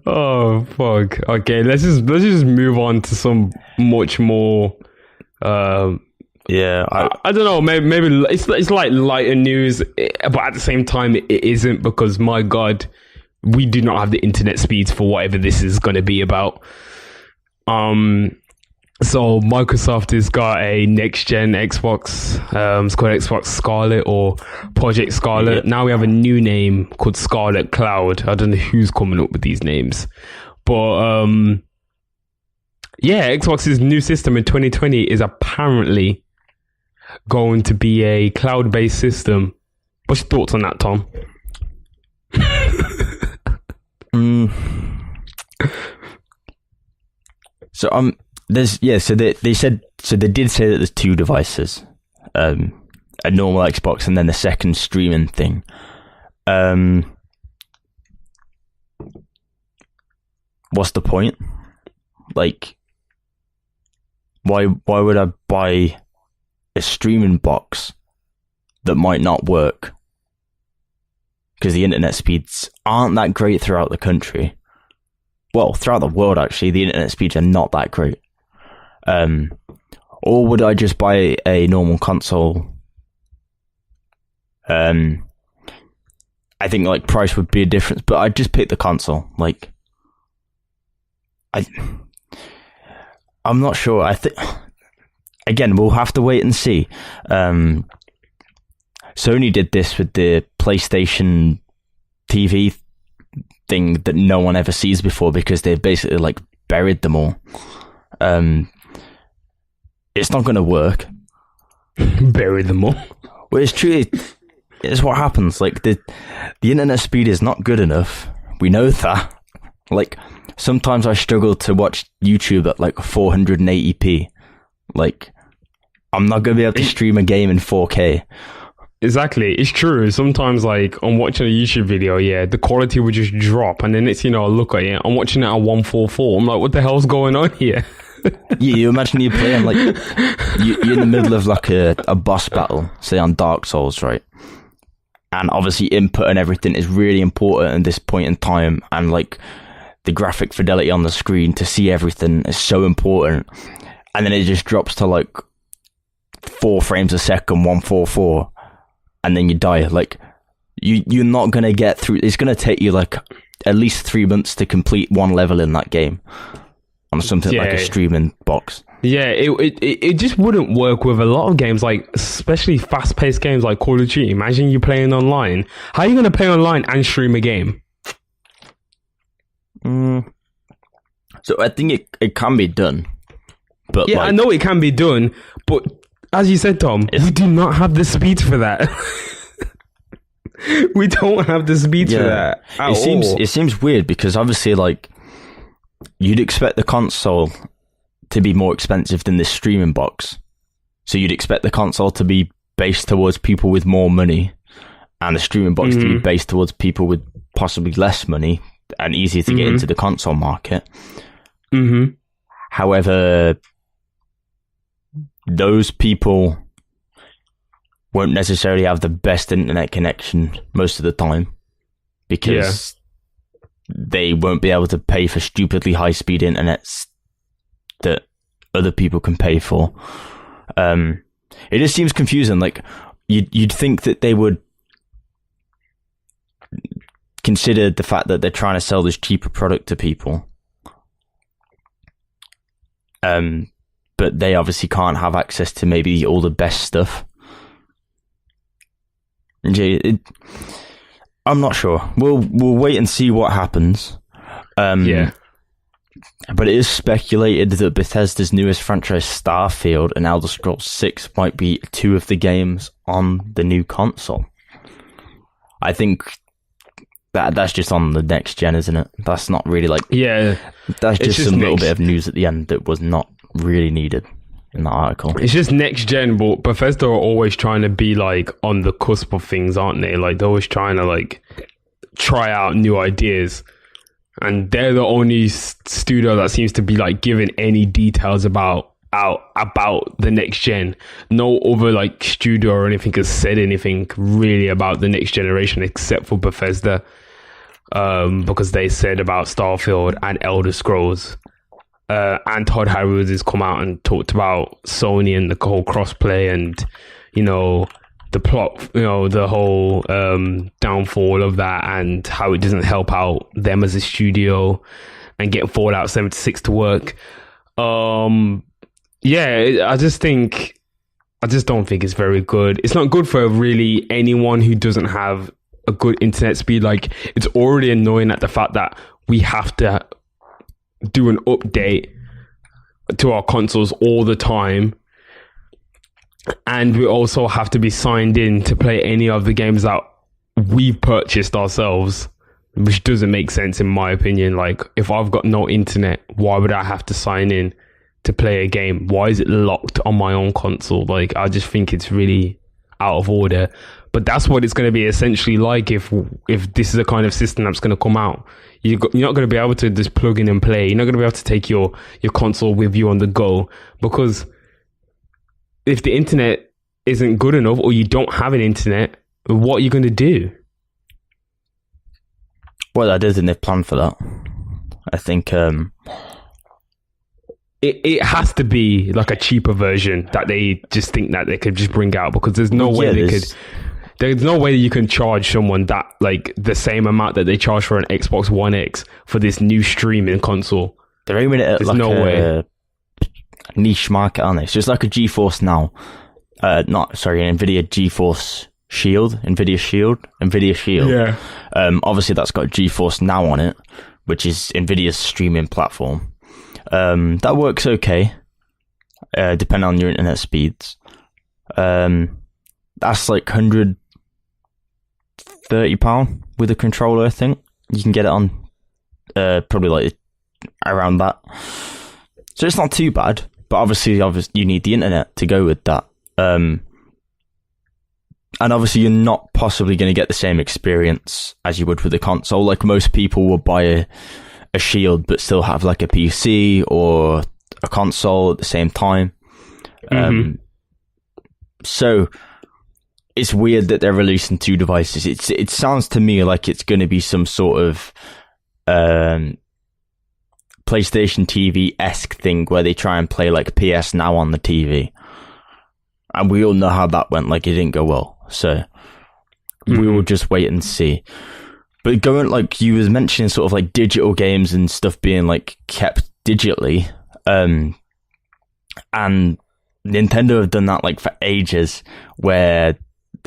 oh fuck. Okay, let's just move on to some much more. Yeah, I don't know. Maybe it's like lighter news, but at the same time, it isn't, because my god, we do not have the internet speeds for whatever this is going to be about. So Microsoft has got a next gen Xbox. It's called Xbox Scarlet or Project Scarlet. Yeah. Now we have a new name called Scarlet Cloud. I don't know who's coming up with these names, but yeah, Xbox's new system in 2020 is apparently going to be a cloud-based system. What's your thoughts on that, Tom? So so they did say that there's two devices, a normal Xbox and then the second streaming thing. What's the point? Like, why would I buy a streaming box that might not work? Because the internet speeds aren't that great throughout the country. Well, throughout the world, actually, the internet speeds are not that great. Or would I just buy a normal console? I think like price would be a difference, but I'd just pick the console. Like, I'm not sure. I think, again, we'll have to wait and see. Sony did this with the PlayStation TV thing that no one ever sees before, because they've basically like buried them all. It's not going to work. Bury them all. Well, it's true. It's what happens. Like, the internet speed is not good enough. We know that. Like, sometimes I struggle to watch YouTube at like 480p. Like, I'm not going to be able to stream a game in 4K. Exactly, it's true. Sometimes, like, I'm watching a YouTube video, yeah, the quality would just drop, and then it's, I look at it, I'm watching it at 144. I'm like, what the hell's going on here? You imagine you're playing, like, you're in the middle of like a boss battle, say on Dark Souls, right? And obviously input and everything is really important at this point in time, and like the graphic fidelity on the screen to see everything is so important, and then it just drops to like 4 frames a second, 144, and then you die. Like, you're not going to get through. It's going to take you like at least 3 months to complete one level in that game on something like a streaming box. Yeah, it just wouldn't work with a lot of games, like especially fast-paced games like Call of Duty. Imagine you playing online. How are you going to play online and stream a game? So I think it can be done. But yeah, I know it can be done, but as you said, Tom, we do not have the speed for that. We don't have the speed for that at all. It seems weird, because obviously, like, you'd expect the console to be more expensive than this streaming box. So you'd expect the console to be based towards people with more money, and the streaming box to be based towards people with possibly less money and easier to get into the console market. However, those people won't necessarily have the best internet connection most of the time, because they won't be able to pay for stupidly high-speed internets that other people can pay for. It just seems confusing. Like, you'd think that they would consider the fact that they're trying to sell this cheaper product to people, but they obviously can't have access to maybe all the best stuff. I'm not sure. We'll wait and see what happens. But it is speculated that Bethesda's newest franchise, Starfield and Elder Scrolls 6, might be two of the games on the new console. I think that's just on the next gen, isn't it? That's not really like... Yeah. That's just some little bit of news at the end that was not really needed in the article. It's just next gen, but Bethesda are always trying to be like on the cusp of things, aren't they? Like they're always trying to like try out new ideas. And they're the only studio that seems to be like giving any details about the next gen. No other like studio or anything has said anything really about the next generation except for Bethesda, because they said about Starfield and Elder Scrolls. And Todd Howard has come out and talked about Sony and the whole crossplay and the plot, the whole downfall of that and how it doesn't help out them as a studio and getting Fallout 76 to work. I just don't think it's very good. It's not good for really anyone who doesn't have a good internet speed. Like, it's already annoying at the fact that we have to do an update to our consoles all the time. And we also have to be signed in to play any of the games that we purchased ourselves, which doesn't make sense in my opinion. Like, if I've got no internet, why would I have to sign in to play a game? Why is it locked on my own console? Like, I just think it's really out of order. But that's what it's going to be essentially like if this is the kind of system that's going to come out. You're not going to be able to just plug in and play. You're not going to be able to take your console with you on the go, because if the internet isn't good enough or you don't have an internet, what are you going to do? Well, I don't think they've planned for that. I think it has to be like a cheaper version that they just think that they could just bring out, because there's no way they could. There's no way you can charge someone that like the same amount that they charge for an Xbox One X for this new streaming console. They're aiming it at there's like no way. Niche market, aren't they? So it's like a GeForce Now. An NVIDIA GeForce Shield. NVIDIA Shield. Yeah. Obviously, that's got GeForce Now on it, which is NVIDIA's streaming platform. That works okay, depending on your internet speeds. That's like £130 with a controller, I think. You can get it on probably like around that. So it's not too bad, but obviously you need the internet to go with that. And obviously you're not possibly going to get the same experience as you would with a console. Like, most people will buy a Shield but still have like a PC or a console at the same time. So it's weird that they're releasing two devices. It sounds to me like it's going to be some sort of PlayStation TV-esque thing where they try and play like PS Now on the TV. And we all know how that went. Like, it didn't go well. So we will just wait and see. But going, like you was mentioning, sort of like digital games and stuff being like kept digitally. And Nintendo have done that like for ages, where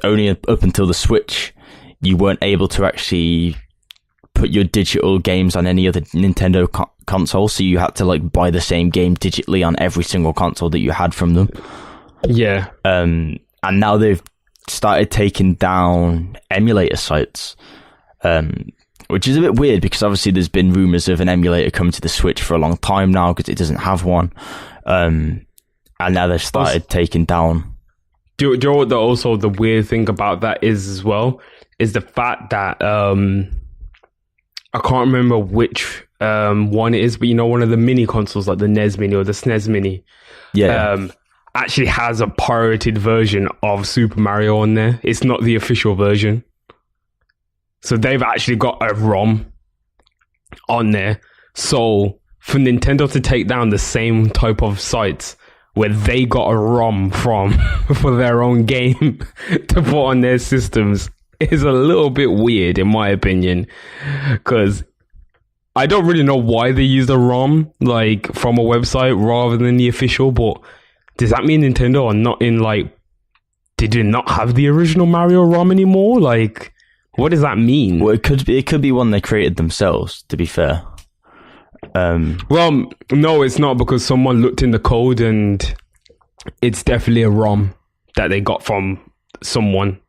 only up until the Switch, you weren't able to actually put your digital games on any other Nintendo console, so you had to like buy the same game digitally on every single console that you had from them. Yeah. And now they've started taking down emulator sites, which is a bit weird, because obviously there's been rumors of an emulator coming to the Switch for a long time now, because it doesn't have one. And now they've started taking down. Do you know what also the weird thing about that is as well? Is the fact that I can't remember which one it is, but one of the mini consoles, like the NES Mini or the SNES Mini, actually has a pirated version of Super Mario on there. It's not the official version. So they've actually got a ROM on there. So for Nintendo to take down the same type of sites where they got a ROM from for their own game to put on their systems is a little bit weird, in my opinion. Because I don't really know why they used a ROM like from a website rather than the official, but does that mean Nintendo are not in like, did they not have the original Mario ROM anymore? Like, what does that mean? Well, it could be one they created themselves, to be fair. Well, no, it's not, because someone looked in the code and it's definitely a ROM that they got from someone.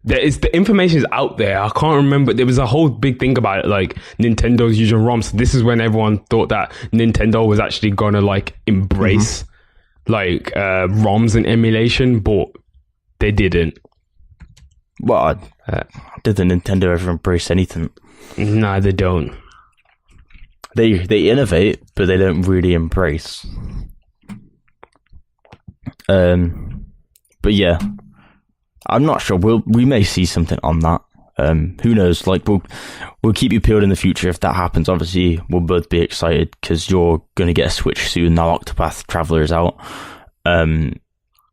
The information is out there. I can't remember. There was a whole big thing about it, like Nintendo's using ROMs. This is when everyone thought that Nintendo was actually gonna like embrace like ROMs and emulation, but they didn't. Well, did the Nintendo ever embrace anything? No, they don't. They innovate, but they don't really embrace. But yeah, I'm not sure. We may see something on that. Who knows? Like we'll keep you peeled in the future if that happens. Obviously, we'll both be excited because you're going to get a Switch soon. Now Octopath Traveler is out, and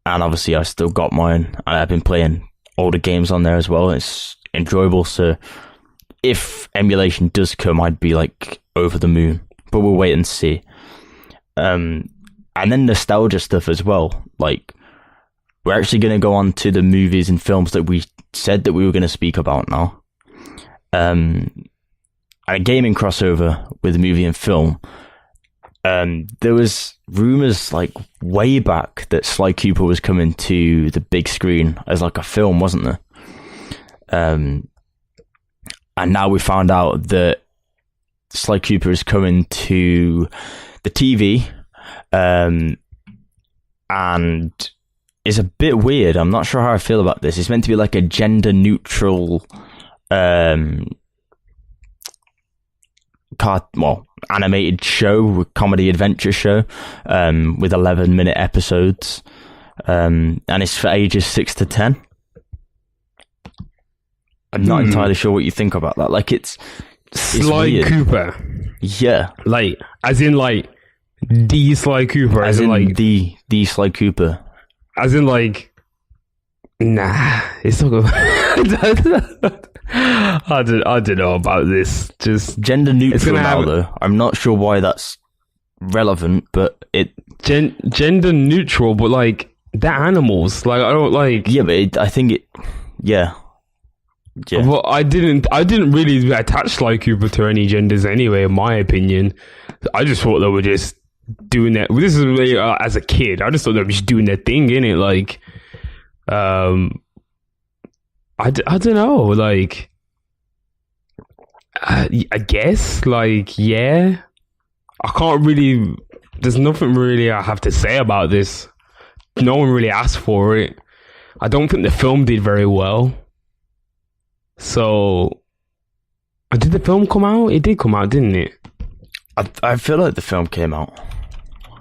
obviously I still got mine. I've been playing older games on there as well. It's enjoyable. So if emulation does come, I'd be like over the moon. But we'll wait and see. And then nostalgia stuff as well. Like, we're actually going to go on to the movies and films that we said that we were going to speak about now. And a gaming crossover with movie and film. There was rumours like way back that Sly Cooper was coming to the big screen as like a film, wasn't there? And now we found out that Sly Cooper is coming to the TV. And it's a bit weird. I'm not sure how I feel about this. It's meant to be like a gender neutral animated show, comedy adventure show, with 11-minute episodes, and it's for ages 6 to 10. I'm not entirely sure what you think about that. Like, it's Sly weird. Cooper, yeah, like as in like the Sly Cooper, as in like the Sly Cooper, as in like, nah, it's not good. I don't know about this. Just gender neutral now, have, though. I'm not sure why that's relevant, but it gender neutral, but like they're animals. Like, I don't like. Yeah, but I think it. Yeah. Yeah. Well, I didn't really attach Sly Cooper to any genders anyway, in my opinion. I just thought they were just doing that. This is really, as a kid, I just thought they were just doing their thing, innit? Like, I don't know, like, I guess, like, yeah. I can't really, there's nothing really I have to say about this. No one really asked for it. I don't think the film did very well. So, did the film come out? It did come out, didn't it? I feel like the film came out.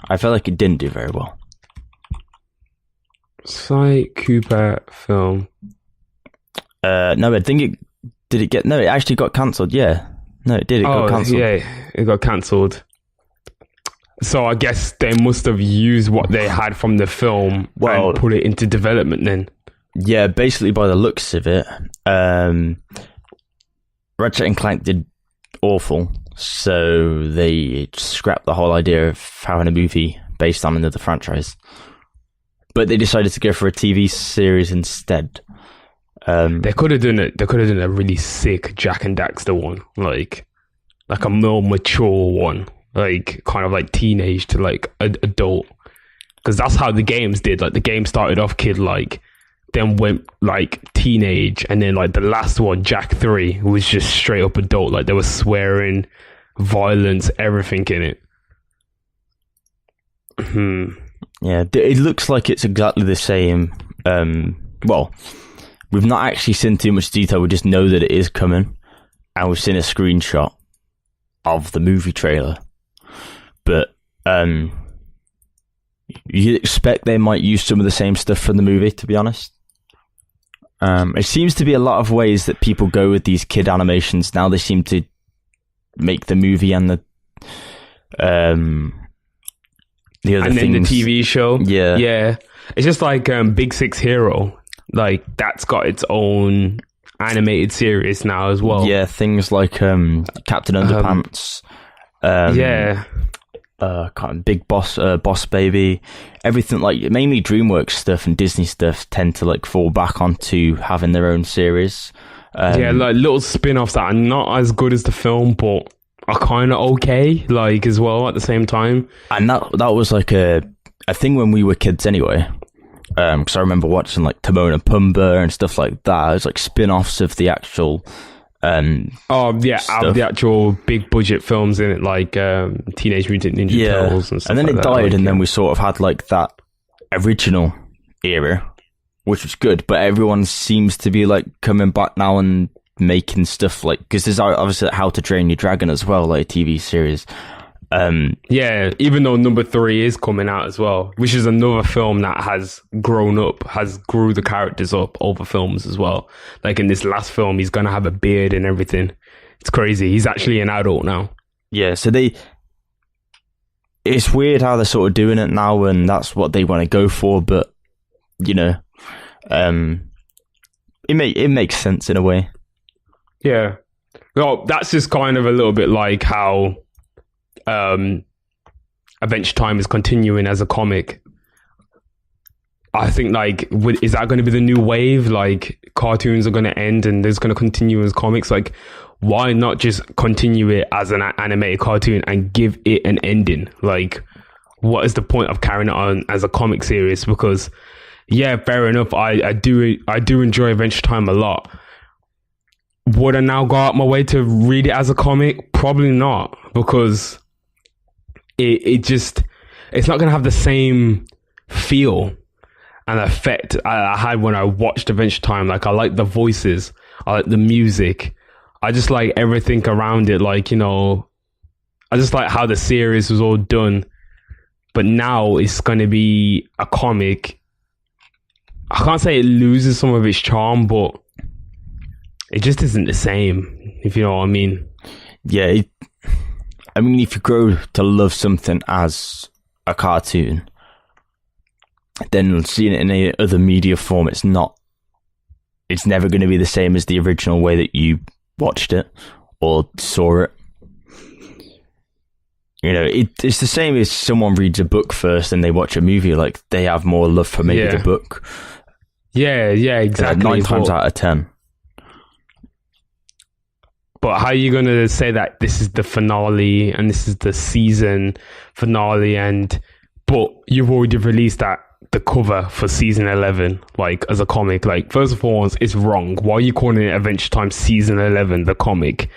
I feel like it didn't do very well. Sly Cooper film. No, I think it... Did it get... No, it actually got cancelled, yeah. No, it did. It got cancelled. Yeah, it got cancelled. So I guess they must have used what they had from the film and put it into development then. Yeah, basically by the looks of it, Ratchet and Clank did awful, so they scrapped the whole idea of having a movie based on another franchise. But they decided to go for a TV series instead. They could have done it. They could have done a really sick Jack and Daxter one, like a more mature one, like kind of like teenage to like adult, because that's how the games did. Like the game started off kid-like, then went like teenage, and then like the last one, Jack 3, was just straight up adult. Like there was swearing, violence, everything in it. Yeah, it looks like it's exactly the same. Well, we've not actually seen too much detail. We just know that it is coming, and we've seen a screenshot of the movie trailer. But you expect they might use some of the same stuff from the movie, to be honest. It seems to be a lot of ways that people go with these kid animations. Now they seem to make the movie and the other and things. Then the TV show. Yeah. It's just like Big Six Hero. Like that's got its own animated series now as well. Yeah, things like Captain Underpants. Yeah. Big Boss Baby, everything like mainly DreamWorks stuff and Disney stuff tend to like fall back onto having their own series. Yeah, like little spin-offs that are not as good as the film, but are kind of okay, like as well at the same time. And that was like a thing when we were kids anyway. Because I remember watching like Timon and Pumbaa and stuff like that. It was like spin-offs of the actual. Out of the actual big budget films in it, like Teenage Mutant Ninja Turtles and stuff. And then like it that, died, like, and then we sort of had like that original era, which was good. But everyone seems to be like coming back now and making stuff like, because there's obviously How to Train Your Dragon as well, like a TV series. Yeah, even though number 3 is coming out as well, which is another film that has grown up, has grew the characters up over films as well. Like in this last film, he's gonna have a beard and everything. It's crazy. He's actually an adult now. Yeah, so it's weird how they're sort of doing it now, and that's what they want to go for. But you know, it makes sense in a way. Yeah, well, that's just kind of a little bit like how Adventure Time is continuing as a comic. I think like is that going to be the new wave? Like cartoons are going to end and there's going to continue as comics. Like why not just continue it as an animated cartoon and give it an ending? Like what is the point of carrying it on as a comic series? Because yeah, fair enough, I do enjoy Adventure Time a lot. Would I now go out my way to read it as a comic? Probably not, because it's not going to have the same feel and effect I had when I watched Adventure Time. Like, I like the voices, I like the music, I just like everything around it. Like, you know, I just like how the series was all done. But now it's going to be a comic. I can't say it loses some of its charm, but it just isn't the same, if you know what I mean. Yeah, I mean, if you grow to love something as a cartoon, then seeing it in any other media form, it's never going to be the same as the original way that you watched it or saw it. You know, it's the same as someone reads a book first and they watch a movie. Like, they have more love for maybe the book. Yeah, exactly. 9 times out of 10. But how are you going to say that this is the finale and this is the season finale, but you've already released the cover for season 11, like, as a comic? Like, first and foremost, it's wrong. Why are you calling it Adventure Time season 11, the comic?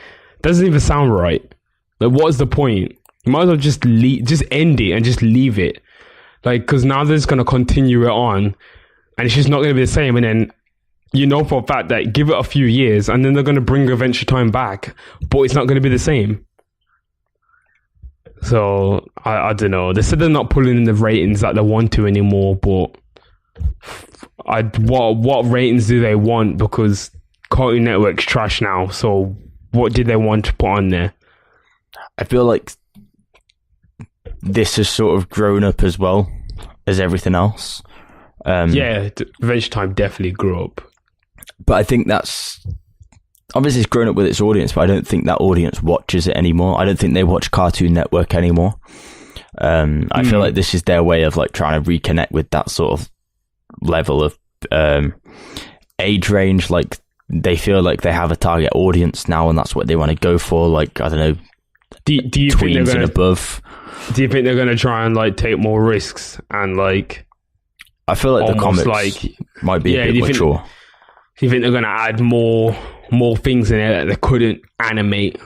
Doesn't even sound right. Like, what is the point? You might as well just end it and just leave it. Like, because now they're just going to continue it on and it's just not going to be the same. And then, you know for a fact that give it a few years and then they're going to bring Adventure Time back, but it's not going to be the same. So, I don't know. They said they're not pulling in the ratings that they want to anymore, but what ratings do they want? Because Cartoon Network's trash now, so what did they want to put on there? I feel like this has sort of grown up as well as everything else. Yeah, Adventure Time definitely grew up. But I think that's... Obviously, it's grown up with its audience, but I don't think that audience watches it anymore. I don't think they watch Cartoon Network anymore. I feel like this is their way of like trying to reconnect with that sort of level of age range. Like, they feel like they have a target audience now, and that's what they want to go for. Like, I don't know, do you tweens think and above. Do you think they're going to try and like take more risks and like... I feel like the comics like, might be a bit mature. Do you think they're going to add more things in there that they couldn't animate,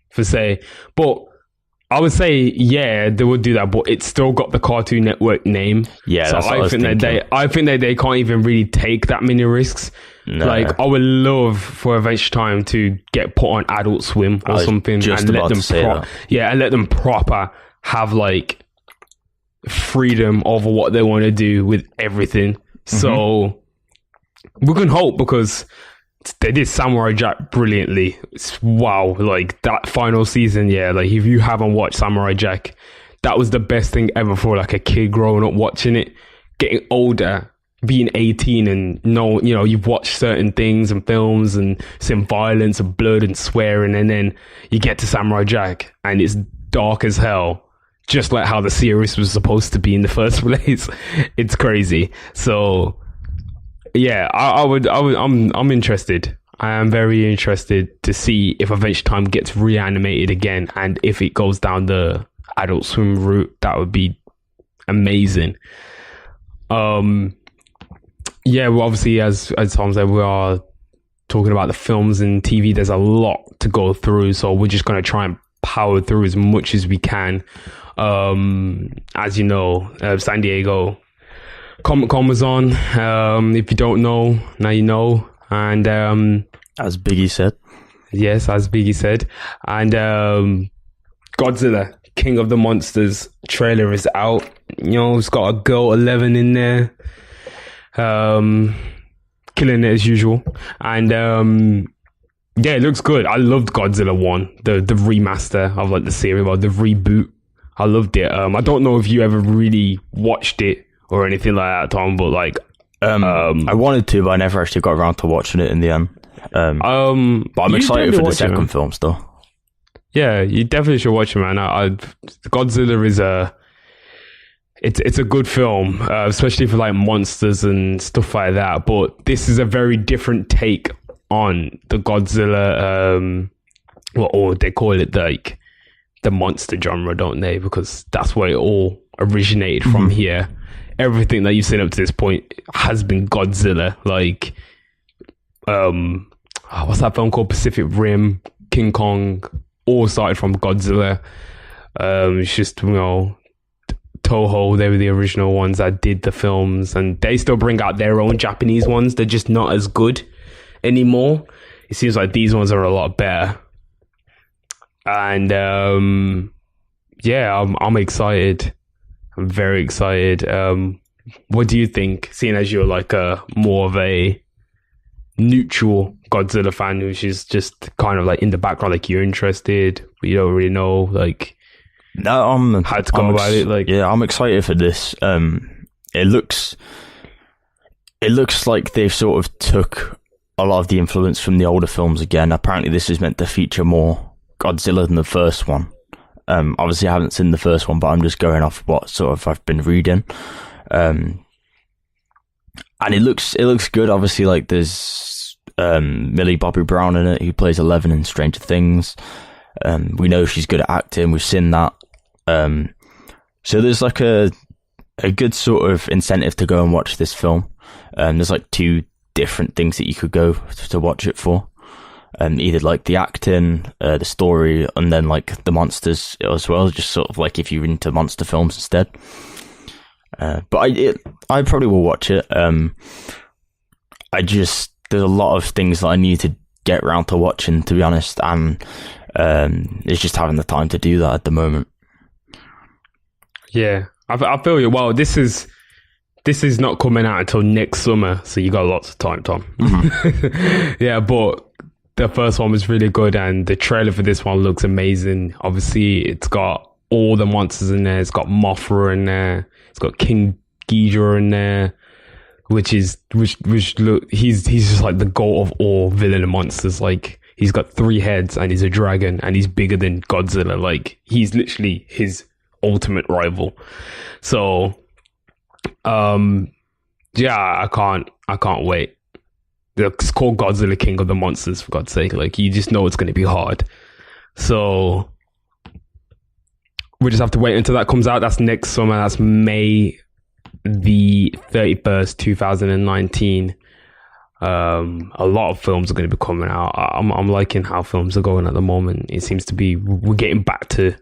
for say? But I would say, yeah, they would do that, but it's still got the Cartoon Network name. Yeah, so I think that they can't even really take that many risks. No. Like, I would love for Adventure Time to get put on Adult Swim or something, and let them proper have like freedom over what they want to do with everything. Mm-hmm. So we can hope, because they did Samurai Jack brilliantly. Wow, like that final season, yeah, like if you haven't watched Samurai Jack, that was the best thing ever for like a kid growing up watching it. Getting older, being 18 and you've watched certain things and films and seen violence and blood and swearing, and then you get to Samurai Jack and it's dark as hell, just like how the series was supposed to be in the first place. It's crazy. So yeah, I'm interested. I am very interested to see if Adventure Time gets reanimated again, and if it goes down the Adult Swim route. That would be amazing. Yeah, well, obviously, as Tom said, we are talking about the films and TV. There's a lot to go through, so we're just going to try and power through as much as we can. As you know, San Diego Comic Con was on. If you don't know, now you know. And as Biggie said. Yes, as Biggie said. And Godzilla, King of the Monsters trailer is out. It's got a girl 11 in there. Killing it as usual. And yeah, it looks good. I loved Godzilla 1, the remaster of like the series, or the reboot. I loved it. I don't know if you ever really watched it or anything like that, Tom, but like I wanted to, but I never actually got around to watching it in the end. But I'm excited for the second film still. Yeah, you definitely should watch it, man. Godzilla is it's a good film, especially for like monsters and stuff like that. But this is a very different take on the Godzilla, or they call it like the monster genre, don't they? Because that's where it all originated from here. Everything that you've seen up to this point has been Godzilla. Like, what's that film called? Pacific Rim, King Kong, all started from Godzilla. It's just, Toho, they were the original ones that did the films, and they still bring out their own Japanese ones. They're just not as good anymore. It seems like these ones are a lot better. And yeah, I'm excited. I'm very excited. What do you think, seeing as you're like more of a neutral Godzilla fan, which is just kind of like in the background, like you're interested, but you don't really know like how to go about it? Like, yeah, I'm excited for this. It looks like they've sort of took a lot of the influence from the older films again. Apparently this is meant to feature more Godzilla than the first one. Obviously I haven't seen the first one, but I'm just going off what sort of I've been reading. And it looks good. Obviously, like there's Millie Bobby Brown in it, who plays 11 in Stranger Things. We know she's good at acting. We've seen that. So there's like a good sort of incentive to go and watch this film. There's like two different things that you could go to watch it for. Either like the acting, the story, and then like the monsters as well. Just sort of like if you're into monster films instead. But I probably will watch it. There's a lot of things that I need to get around to watching, to be honest, and it's just having the time to do that at the moment. Yeah, I feel you. Well, this is not coming out until next summer, so you got lots of time, Tom. Mm-hmm. Yeah, but the first one was really good, and the trailer for this one looks amazing. Obviously, it's got all the monsters in there. It's got Mothra in there. It's got King Ghidorah in there, which look, he's just like the goat of all villain and monsters. Like, he's got 3 heads and he's a dragon and he's bigger than Godzilla. Like, he's literally his ultimate rival. So, yeah, I can't wait. It's called Godzilla, King of the Monsters, for God's sake. Like, you just know it's going to be hard. So we just have to wait until that comes out. That's next summer. That's May the 31st, 2019. A lot of films are going to be coming out. I'm liking how films are going at the moment. It seems to be we're getting back to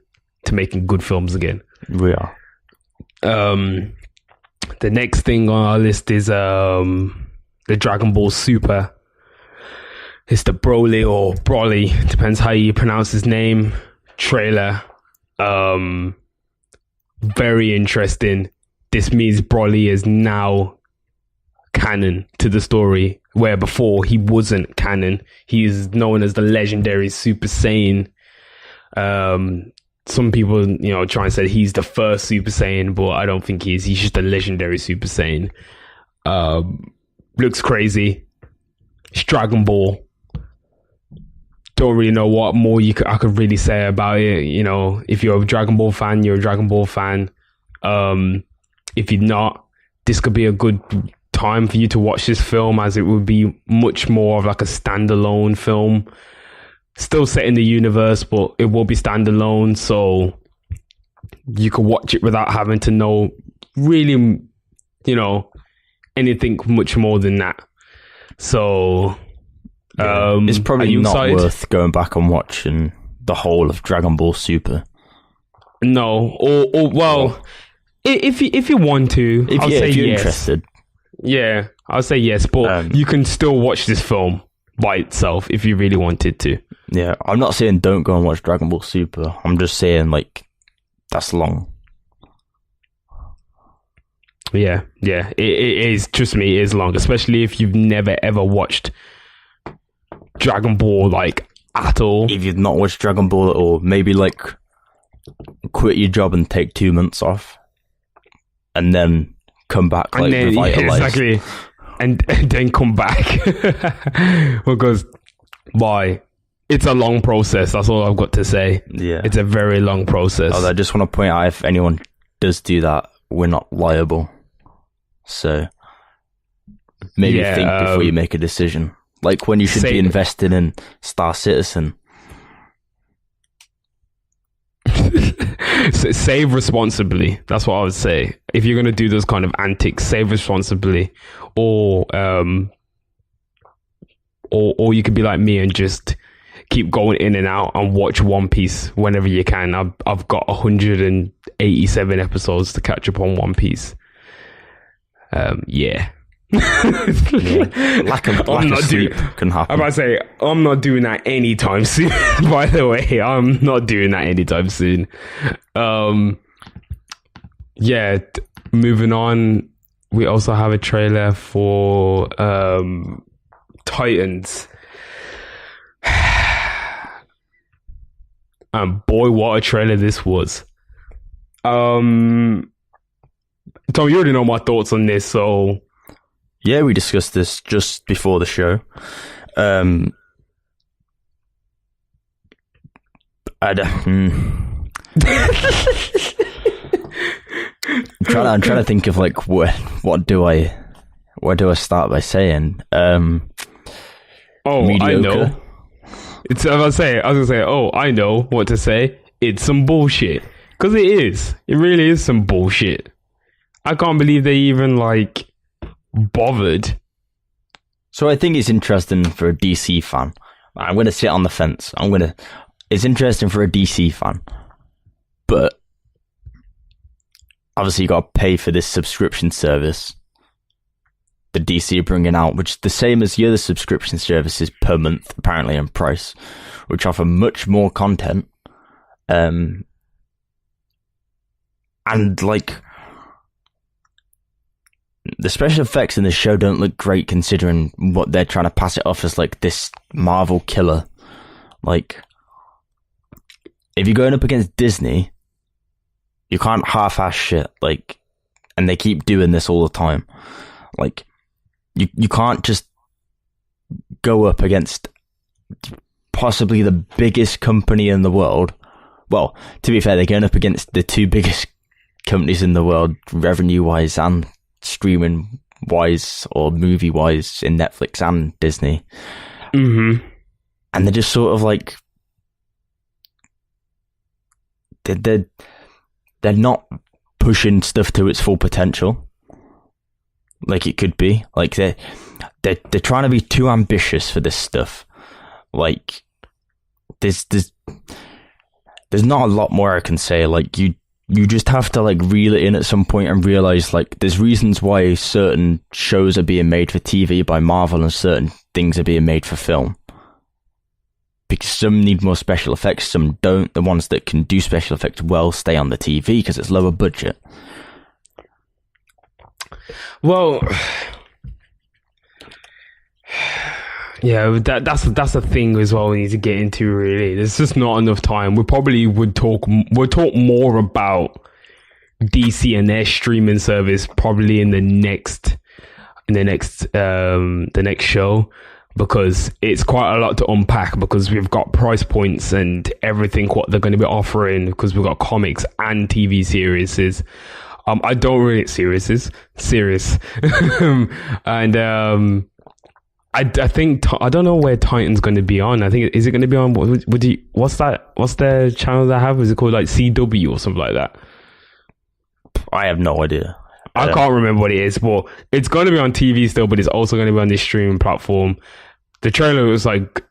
making good films again. We are. The next thing on our list is the Dragon Ball Super. It's the Broly or Broly, depends how you pronounce his name, trailer. Very interesting. This means Broly is now canon to the story, where before he wasn't canon. He is known as the legendary Super Saiyan. Some people, try and say he's the first Super Saiyan, but I don't think he is. He's just a legendary Super Saiyan. Looks crazy. It's Dragon Ball. Don't really know what more I could really say about it. You know, if you're a Dragon Ball fan, you're a Dragon Ball fan. If you're not, this could be a good time for you to watch this film, as it would be much more of like a standalone film. Still set in the universe, but it will be standalone, so you can watch it without having to know really, you know, anything much more than that. So it's probably not worth going back and watching the whole of Dragon Ball Super. No, or well, if you want to, if you're yes. Interested, yeah, I'll say yes, but you can still watch this film by itself if you really wanted to. Yeah, I'm not saying don't go and watch Dragon Ball Super. I'm just saying, like, that's long. Yeah, it is. Trust me, it is long, especially if you've never ever watched Dragon Ball, like, at all. If you've not watched Dragon Ball at all, maybe, like, quit your job and take 2 months off, and then come back, like, revitalized. Yeah, exactly. And then come back. Because, why? It's a long process. That's all I've got to say. Yeah. It's a very long process. I just want to point out, if anyone does do that, we're not liable. So, maybe think before you make a decision. Like when you should be investing in Star Citizen. Save responsibly. That's what I would say. If you're going to do those kind of antics, save responsibly. Or you could be like me and just keep going in and out and watch One Piece whenever you can. I've got 187 episodes to catch up on One Piece. Yeah. Lack of sleep can happen. I'm about to say, I'm not doing that anytime soon. By the way, I'm not doing that anytime soon. Yeah, moving on. We also have a trailer for Titans. And boy, what a trailer this was. Tom, you already know my thoughts on this, so... Yeah, we discussed this just before the show. I'm trying to think of, like, where do I start by saying? Mediocre. I know. I was gonna say, I know what to say. It's some bullshit. Because it is. It really is some bullshit. I can't believe they even, like, bothered. So I think it's interesting for a DC fan. I'm going to sit on the fence. It's interesting for a DC fan. But obviously you got to pay for this subscription service the DC are bringing out, which is the same as the other subscription services per month, apparently, in price, which offer much more content. And, like, the special effects in the show don't look great considering what they're trying to pass it off as, like, this Marvel killer. Like, if you're going up against Disney, you can't half-ass shit, like, and they keep doing this all the time. Like, you can't just go up against possibly the biggest company in the world. Well, to be fair, they're going up against the two biggest companies in the world, revenue-wise and streaming-wise or movie-wise, in Netflix and Disney. Mm-hmm. And they're just sort of like... They're not pushing stuff to its full potential, like it could be. Like they're trying to be too ambitious for this stuff. Like there's not a lot more I can say. Like you just have to, like, reel it in at some point and realize, like, there's reasons why certain shows are being made for TV by Marvel and certain things are being made for film. Because some need more special effects, some don't. The ones that can do special effects well stay on the TV because it's lower budget. Well, yeah, that's the thing as well we need to get into, really. There's just not enough time. We probably we'll talk more about DC and their streaming service probably in the next in the next show, because it's quite a lot to unpack, because we've got price points and everything what they're going to be offering, because we've got comics and TV series. I don't really serious and I think I don't know where Titan's going to be on. I think, is it going to be on? What's their channel they have? Is it called like CW or something like that? I have no idea. I can't remember what it is, but it's going to be on TV still, but it's also going to be on this streaming platform. The trailer was like,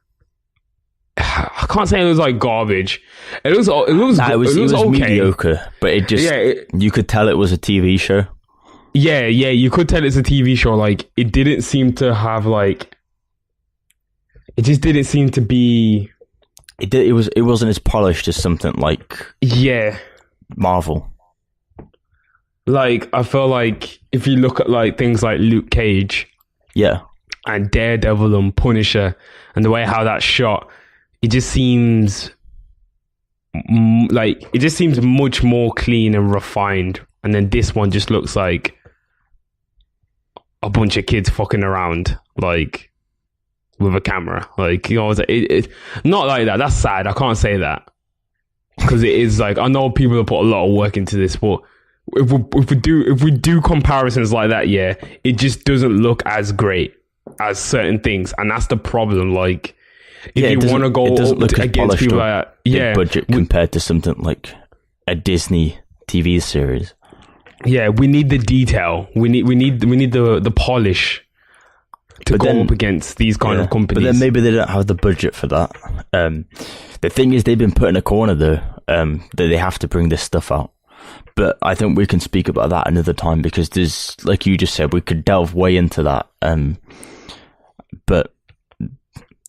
I can't say it was like garbage. It was okay. Mediocre, but it just, you could tell it was a TV show. Yeah, you could tell it's a TV show. Like, it didn't seem to have like, it just didn't seem to be. It wasn't as polished as something like Marvel. Like, I feel like if you look at like things like Luke Cage, and Daredevil and Punisher, and the way how that's shot, it just seems much more clean and refined. And then this one just looks like a bunch of kids fucking around, like, with a camera. Like, you know, it's not like that. That's sad. I can't say that, because it is like, I know people have put a lot of work into this, but if we do comparisons like that, it just doesn't look as great as certain things, and that's the problem. Like, if you want to go against people like that, budget compared to something like a Disney TV series. Yeah, we need the detail. We need the polish to go up against these kind of companies. But then maybe they don't have the budget for that. The thing is, they've been put in a corner though, that they have to bring this stuff out. But I think we can speak about that another time, because there's, like you just said, we could delve way into that. But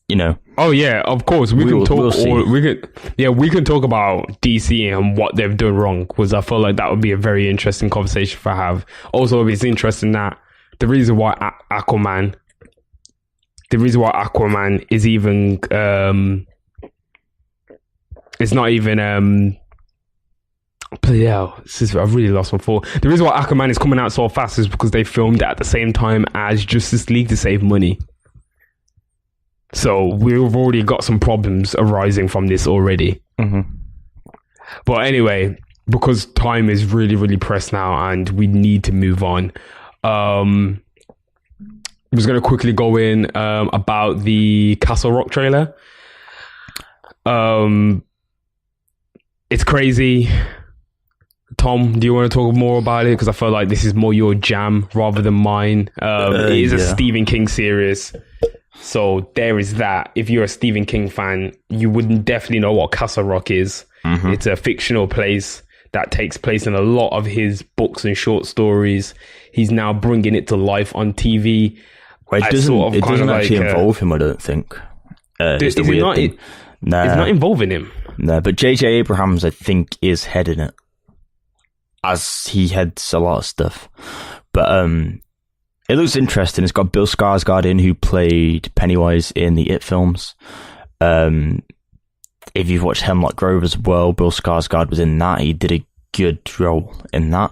you know. Oh yeah, of course we can talk. We can talk about DC and what they've done wrong, because I feel like that would be a very interesting conversation to have. Also, it's interesting that the reason why Aquaman is even it's not even bloody hell, I've really lost my thought. The reason why Aquaman is coming out so fast is because they filmed it at the same time as Justice League to save money. So we've already got some problems arising from this already. Mm-hmm. But anyway, because time is really, really pressed now and we need to move on, I'm just going to quickly go in about the Castle Rock trailer. It's crazy. Tom, do you want to talk more about it? Because I feel like this is more your jam rather than mine. It is a Stephen King series. So there is that. If you're a Stephen King fan, you would definitely know what Castle Rock is. Mm-hmm. It's a fictional place that takes place in a lot of his books and short stories. He's now bringing it to life on TV. Well, it doesn't actually involve him, I don't think. It's not involving him. No, but J.J. Abrams, I think, is heading it, as he heads a lot of stuff. But it looks interesting. It's got Bill Skarsgård in, who played Pennywise in the It films. If you've watched Hemlock Grove as well, Bill Skarsgård was in that. He did a good role in that.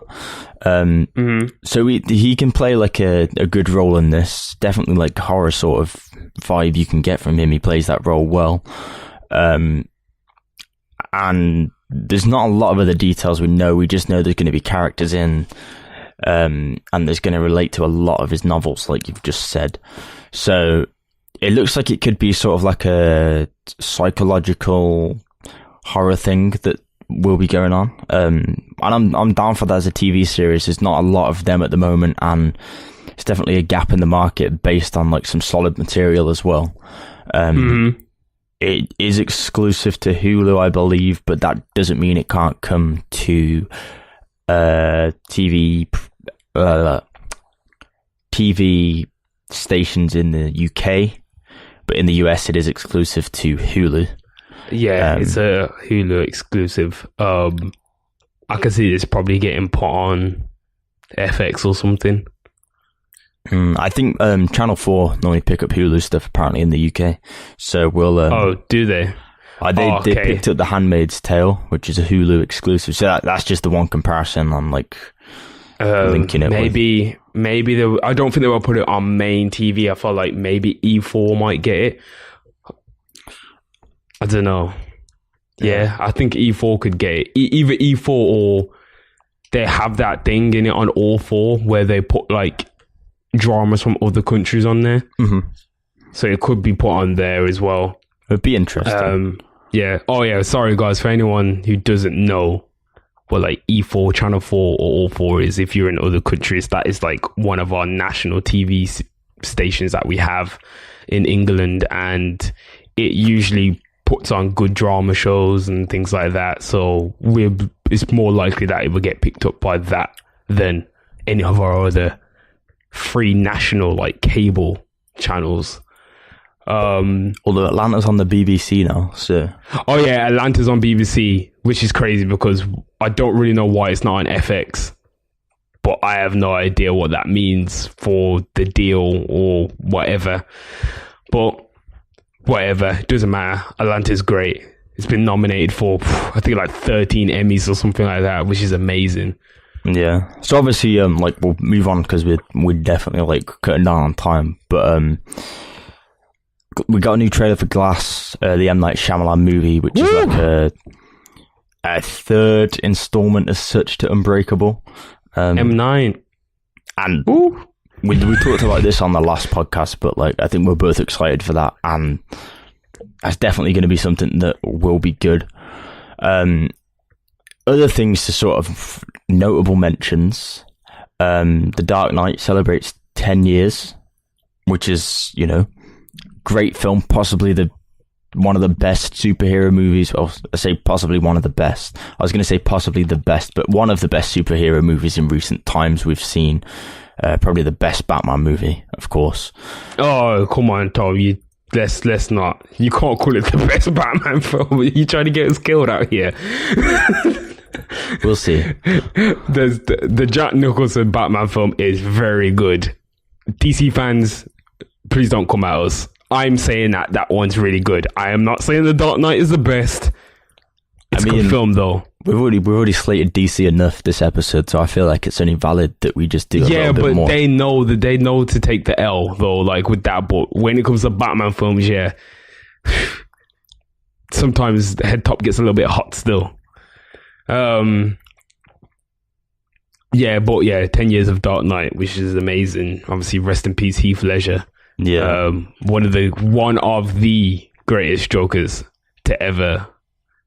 So he can play like a good role in this. Definitely like horror sort of vibe you can get from him. He plays that role well. And there's not a lot of other details we know. We just know there's going to be characters in, and there's going to relate to a lot of his novels, like you've just said. So it looks like it could be sort of like a psychological horror thing that will be going on. And I'm down for that as a TV series. There's not a lot of them at the moment, and it's definitely a gap in the market based on like some solid material as well. It is exclusive to Hulu, I believe, but that doesn't mean it can't come to TV stations in the UK, but in the US it is exclusive to Hulu. Yeah, it's a Hulu exclusive. I can see this probably getting put on FX or something. I think Channel 4 normally pick up Hulu stuff apparently in the UK. So we'll... oh, do they? They picked up The Handmaid's Tale, which is a Hulu exclusive. So that's just the one comparison on like linking it maybe they. I don't think they will put it on main TV. I felt like maybe E4 might get it. I don't know. Yeah, I think E4 could get it. Either E4 or they have that thing in it on All 4 where they put like dramas from other countries on there. Mm-hmm. So it could be put on there as well. It'd be interesting. Yeah. Oh, yeah. Sorry, guys. For anyone who doesn't know what like E4, Channel 4 or All 4 is, if you're in other countries, that is like one of our national TV stations that we have in England. And it usually puts on good drama shows and things like that. So it's more likely that it will get picked up by that than any of our other free national like cable channels. Although Atlanta's on the BBC now, so oh yeah, Atlanta's on BBC, which is crazy because I don't really know why it's not on FX, but I have no idea what that means for the deal or whatever. But whatever, it doesn't matter. Atlanta's great. It's been nominated for I think like 13 Emmys or something like that, which is amazing. Yeah. So obviously, like we'll move on because we're definitely like cutting down on time, but we got a new trailer for Glass, the M. Night Shyamalan movie, which is like a third installment as such to Unbreakable. M9. And we talked about this on the last podcast, but like I think we're both excited for that, and that's definitely going to be something that will be good. Other things to sort of notable mentions. The Dark Knight celebrates 10 years, which is, you know, great film, possibly one of the best superhero movies. Well, I say possibly one of the best. I was going to say possibly the best, but one of the best superhero movies in recent times we've seen. Probably the best Batman movie, of course. Oh, come on, Tom. Let's not. You can't call it the best Batman film. You trying to get us killed out here. We'll see. There's the Jack Nicholson Batman film is very good. DC fans, please don't come at us. I'm saying that one's really good. I am not saying The Dark Knight is the best. It's a good film, though. We've already slated DC enough this episode, so I feel like it's only valid that we just do a little bit more. Yeah, but they know to take the L, though, like with that. But when it comes to Batman films, yeah, sometimes the head top gets a little bit hot still. Yeah, but yeah, 10 years of Dark Knight, which is amazing. Obviously, rest in peace, Heath Ledger. Yeah, one of the greatest Jokers to ever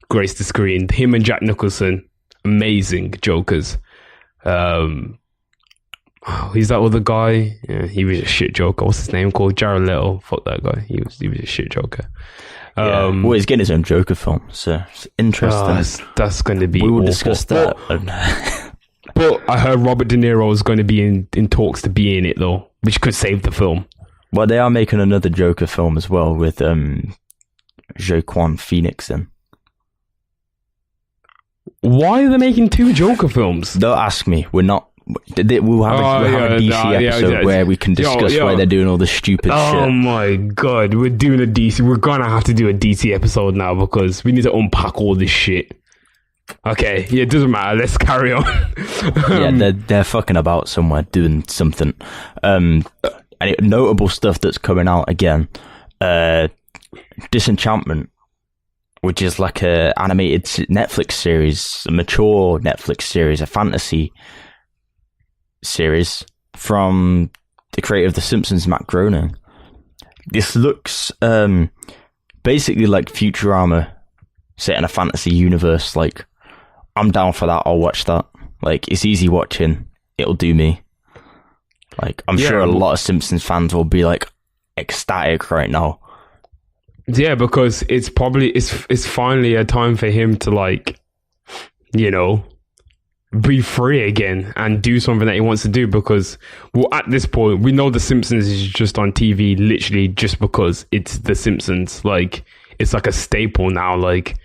grace the screen. Him and Jack Nicholson, amazing Jokers. He's that other guy. Yeah, he was a shit Joker. What's his name called? Jared Leto. Fuck that guy. He was a shit Joker. Well, he's getting his own Joker film, so it's interesting. That's going to be. We will awful. discuss that. But I heard Robert De Niro is going to be in talks to be in it though, which could save the film. Well, they are making another Joker film as well with Joaquin Phoenix in. Why are they making two Joker films? Don't ask me. We'll have a DC episode where we can discuss why they're doing all this stupid shit. Oh my god, we're doing a DC. We're gonna have to do a DC episode now because we need to unpack all this shit. Okay, yeah, it doesn't matter. Let's carry on. Yeah, they're fucking about somewhere doing something. Notable stuff that's coming out again. Disenchantment, which is like a animated Netflix series, a mature Netflix series, a fantasy series from the creator of The Simpsons, Matt Groening. This looks basically like Futurama set in a fantasy universe. Like, I'm down for that. I'll watch that. Like, it's easy watching. It'll do me. Like, I'm sure a lot of Simpsons fans will be like ecstatic right now. Yeah, because it's finally a time for him to, like, you know, be free again and do something that he wants to do. Because, well, at this point, we know The Simpsons is just on TV literally just because it's The Simpsons. Like, it's like a staple now. Like,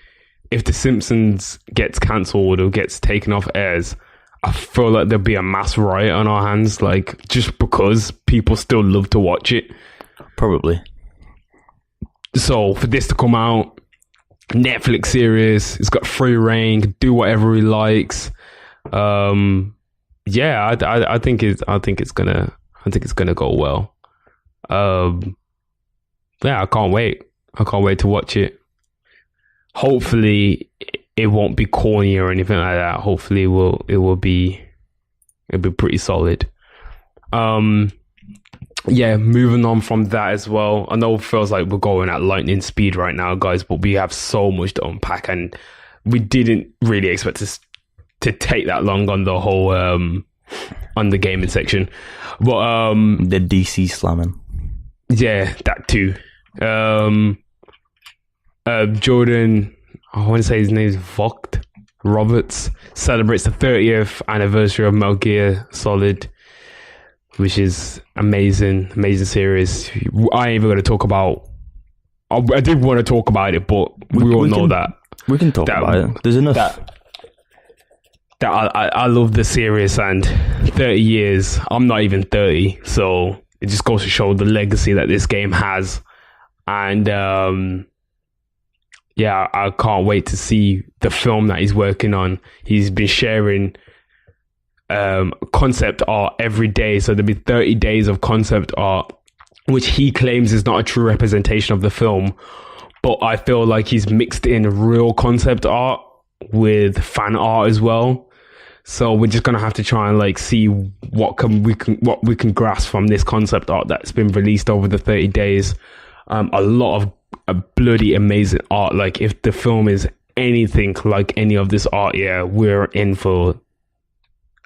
if The Simpsons gets cancelled or gets taken off airs, I feel like there'll be a mass riot on our hands. Like, just because people still love to watch it. Probably. So for this to come out, Netflix series, it's got free reign, do whatever he likes. Yeah, yeah, I think it's gonna go well. Yeah, I can't wait. I can't wait to watch it. Hopefully, it won't be corny or anything like that. Hopefully, it'll be pretty solid. Yeah, moving on from that as well. I know it feels like we're going at lightning speed right now, guys, but we have so much to unpack, and we didn't really expect to take that long on the whole on the gaming section. But the DC slamming. Yeah, that too. Jordan, I want to say his name is Vogt Roberts, celebrates the 30th anniversary of Metal Gear Solid, which is amazing series. I ain't even going to talk about. I did want to talk about it, but we all know that we can talk about it. There's enough. That I love the series, and 30 years. I'm not even 30, so it just goes to show the legacy that this game has. And yeah, I can't wait to see the film that he's working on. He's been sharing concept art every day, so there'll be 30 days of concept art, which he claims is not a true representation of the film, but I feel like he's mixed in real concept art with fan art as well. So we're just gonna have to try and like see what we can grasp from this concept art that's been released over the 30 days. A lot of bloody amazing art. Like, if the film is anything like any of this art, yeah, we're in for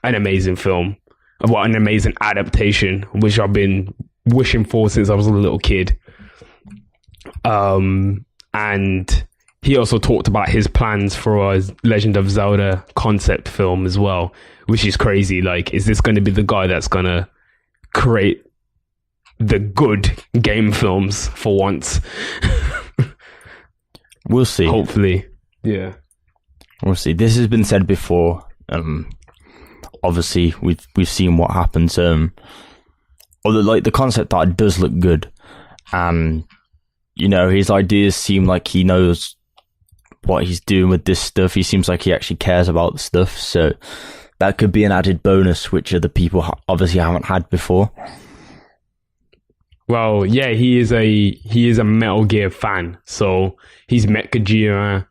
an amazing film. What an amazing adaptation, which I've been wishing for since I was a little kid. And he also talked about his plans for a Legend of Zelda concept film as well, which is crazy. Like, is this going to be the guy that's going to create the good game films for once? We'll see. Hopefully. Yeah. We'll see. This has been said before. Obviously, we've seen what happens. Although, like, the concept art does look good. You know, his ideas seem like he knows what he's doing with this stuff. He seems like he actually cares about the stuff. So that could be an added bonus, which other people obviously haven't had before. Well, yeah, he is a Metal Gear fan. So he's met Kojima.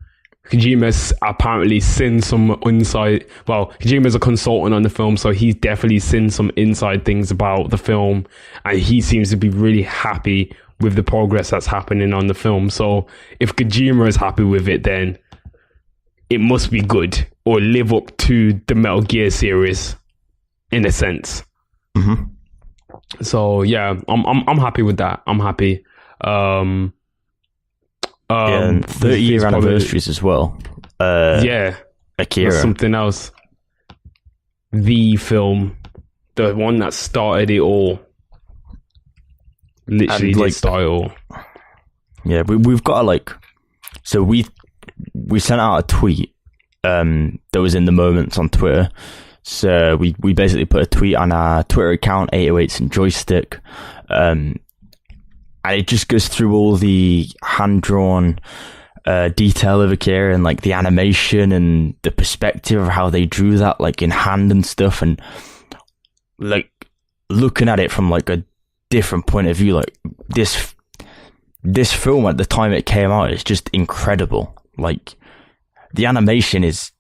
Kojima's apparently seen some inside. Well, Kojima's a consultant on the film, so he's definitely seen some inside things about the film, and he seems to be really happy with the progress that's happening on the film. So if Kojima is happy with it, then it must be good or live up to the Metal Gear series in a sense. Mm-hmm. So yeah, I'm happy with that. I'm happy. 30-year anniversaries as well. Yeah, Akira, that's something else. The film, the one that started it all. Literally, and, like, did start it all. Yeah, we've got to, like. So we sent out a tweet that was in the moments on Twitter. So we basically put a tweet on our Twitter account, 808s and Joystick, and it just goes through all the hand-drawn detail of Akira and, like, the animation and the perspective of how they drew that, like, in hand and stuff, and, like, looking at it from, like, a different point of view. Like, this film at the time it came out is just incredible. Like, the animation is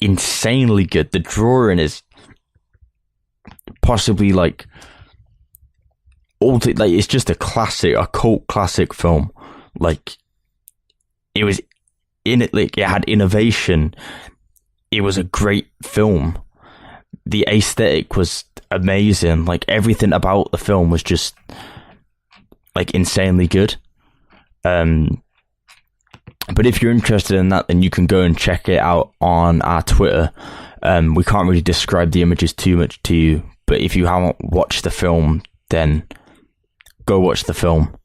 insanely good. The drawing is possibly, like, like, it's just a classic, a cult classic film. Like, it was in it, like, it had innovation. It was a great film. The aesthetic was amazing. Like, everything about the film was just, like, insanely good. But if you're interested in that, then you can go and check it out on our Twitter. We can't really describe the images too much to you, but if you haven't watched the film, then go watch the film,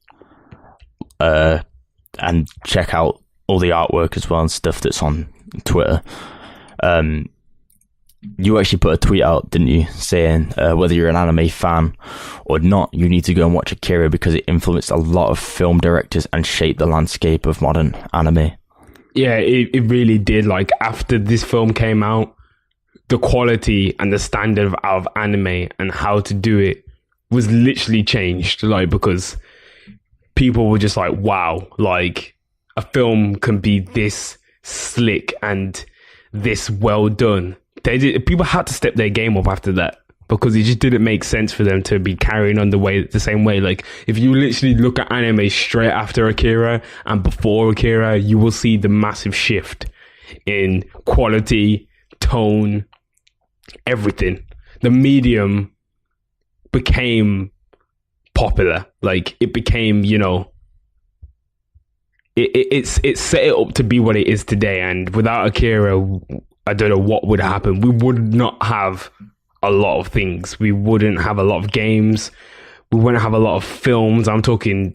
and check out all the artwork as well and stuff that's on Twitter. You actually put a tweet out, didn't you, saying whether you're an anime fan or not, you need to go and watch Akira because it influenced a lot of film directors and shaped the landscape of modern anime. Yeah, it really did. Like, after this film came out, the quality and the standard of anime and how to do it was literally changed, like, because people were just like, wow, like a film can be this slick and this well done. People had to step their game up after that, because it just didn't make sense for them to be carrying on the same way. Like, if you literally look at anime straight after Akira and before Akira, you will see the massive shift in quality, tone, everything. The medium became popular. Like, it became, you know, it set it up to be what it is today. And without Akira, I don't know what would happen. We would not have a lot of things. We wouldn't have a lot of games. We wouldn't have a lot of films. I'm talking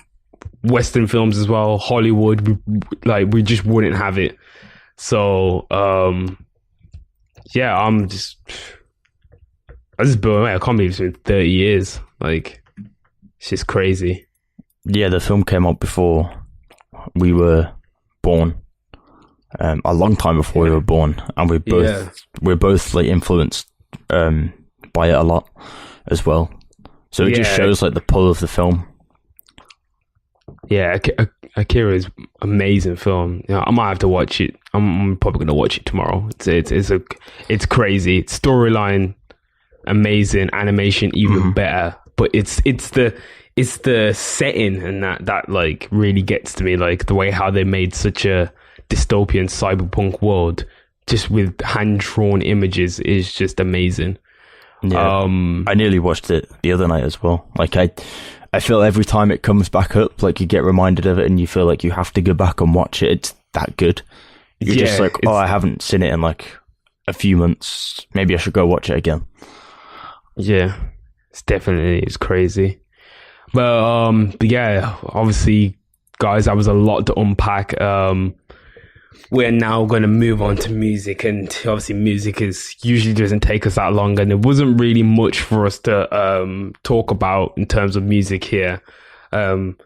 Western films as well, Hollywood. We just wouldn't have it. So, yeah, I just blown away. I can't believe it's been 30 years. Like, it's just crazy. Yeah, the film came out before we were born. A long time before we were born, and we're both like influenced by it a lot as well. So it just shows like the pull of the film. Yeah, Akira is amazing film. You know, I might have to watch it. I'm probably gonna watch it tomorrow. It's crazy. Storyline amazing, animation even better. But it's the setting and that like really gets to me. Like the way how they made such a dystopian cyberpunk world just with hand drawn images is just amazing. Yeah, I nearly watched it the other night as well. Like I feel every time it comes back up, like you get reminded of it and you feel like you have to go back and watch it. It's that good. You're just like, oh, I haven't seen it in like a few months. Maybe I should go watch it again. Yeah, it's crazy. But yeah, obviously, guys, that was a lot to unpack. We're now going to move on to music, and obviously music usually doesn't take us that long, and there wasn't really much for us to talk about in terms of music here.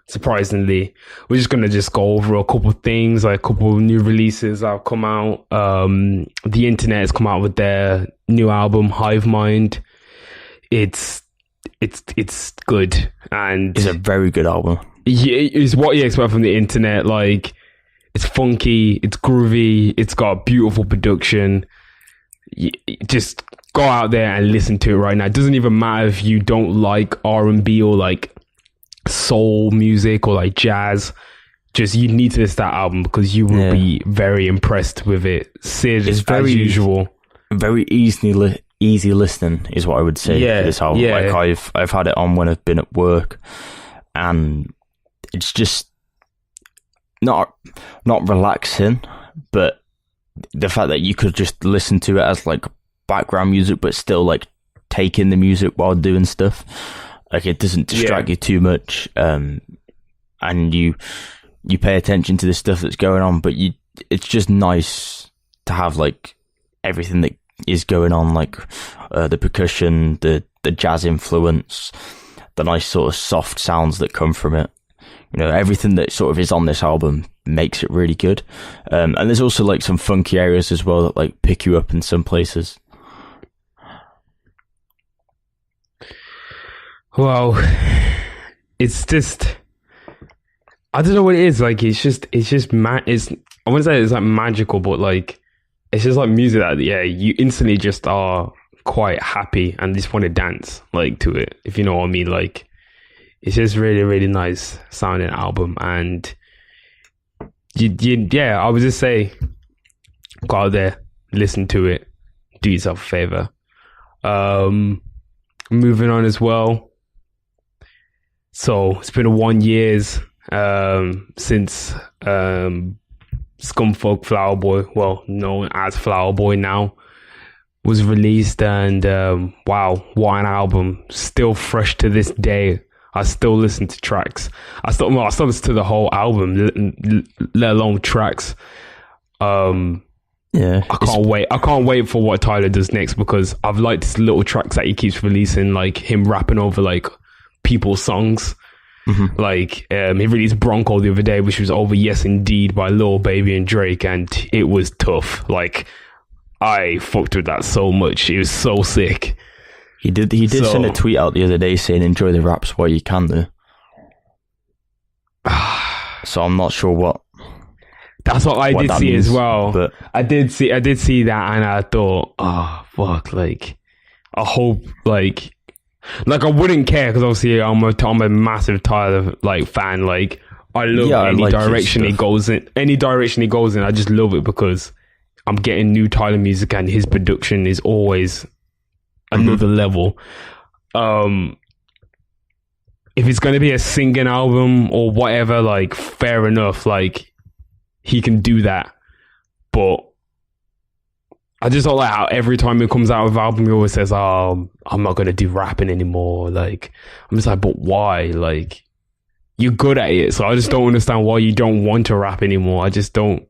Surprisingly, we're just going to go over a couple of things, like a couple of new releases that have come out. The Internet has come out with their new album, Hive Mind. It's good, and it's a very good album. Yeah, it's what you expect from the Internet. Like, it's funky, it's groovy, it's got beautiful production. Just go out there and listen to it right now. It doesn't even matter if you don't like R&B or like soul music or like jazz. Just, you need to listen to that album because you will be very impressed with it. Sid, it's very, as usual, very easy listening is what I would say for this album. Like I've had it on when I've been at work, and it's just not relaxing, but the fact that you could just listen to it as like background music but still like take in the music while doing stuff, like it doesn't distract you too much, and you pay attention to the stuff that's going on, but it's just nice to have like everything that is going on, like the percussion, the jazz influence, the nice sort of soft sounds that come from it. You know, everything that sort of is on this album makes it really good. And there's also like some funky areas as well that like pick you up in some places. Well, it's just, I don't know what it is. Like, it's just I wouldn't say it's like magical, but like, it's just like music that, you instantly just are quite happy and just want to dance like to it, if you know what I mean. Like, it's just really, really nice sounding album, and I would just say go out there, listen to it, do yourself a favor. Moving on as well. So it's been 1 year since Scumfog Flower Boy, well known as Flower Boy now, was released, and wow, what an album! Still fresh to this day. I still listen to tracks. I still listen to the whole album, let alone tracks. I can't wait for what Tyler does next, because I've liked his little tracks that he keeps releasing, like him rapping over like people's songs. Mm-hmm. Like he released Bronco the other day, which was over Yes Indeed by Lil Baby and Drake, and it was tough. Like, I fucked with that so much. It was so sick. He did send a tweet out the other day saying enjoy the raps while you can though. So I'm not sure what. That's what I did see as well. But I did see that, and I thought, oh fuck, like I hope like I wouldn't care because obviously I'm a massive Tyler like fan. Like I love any direction he goes in. Any direction he goes in, I just love it because I'm getting new Tyler music, and his production is always another level. If it's going to be a singing album or whatever, like fair enough, like he can do that. But I just don't like how every time he comes out with an album, he always says, "Oh, I'm not going to do rapping anymore." Like I'm just like, but why? Like you're good at it, so I just don't understand why you don't want to rap anymore. I just don't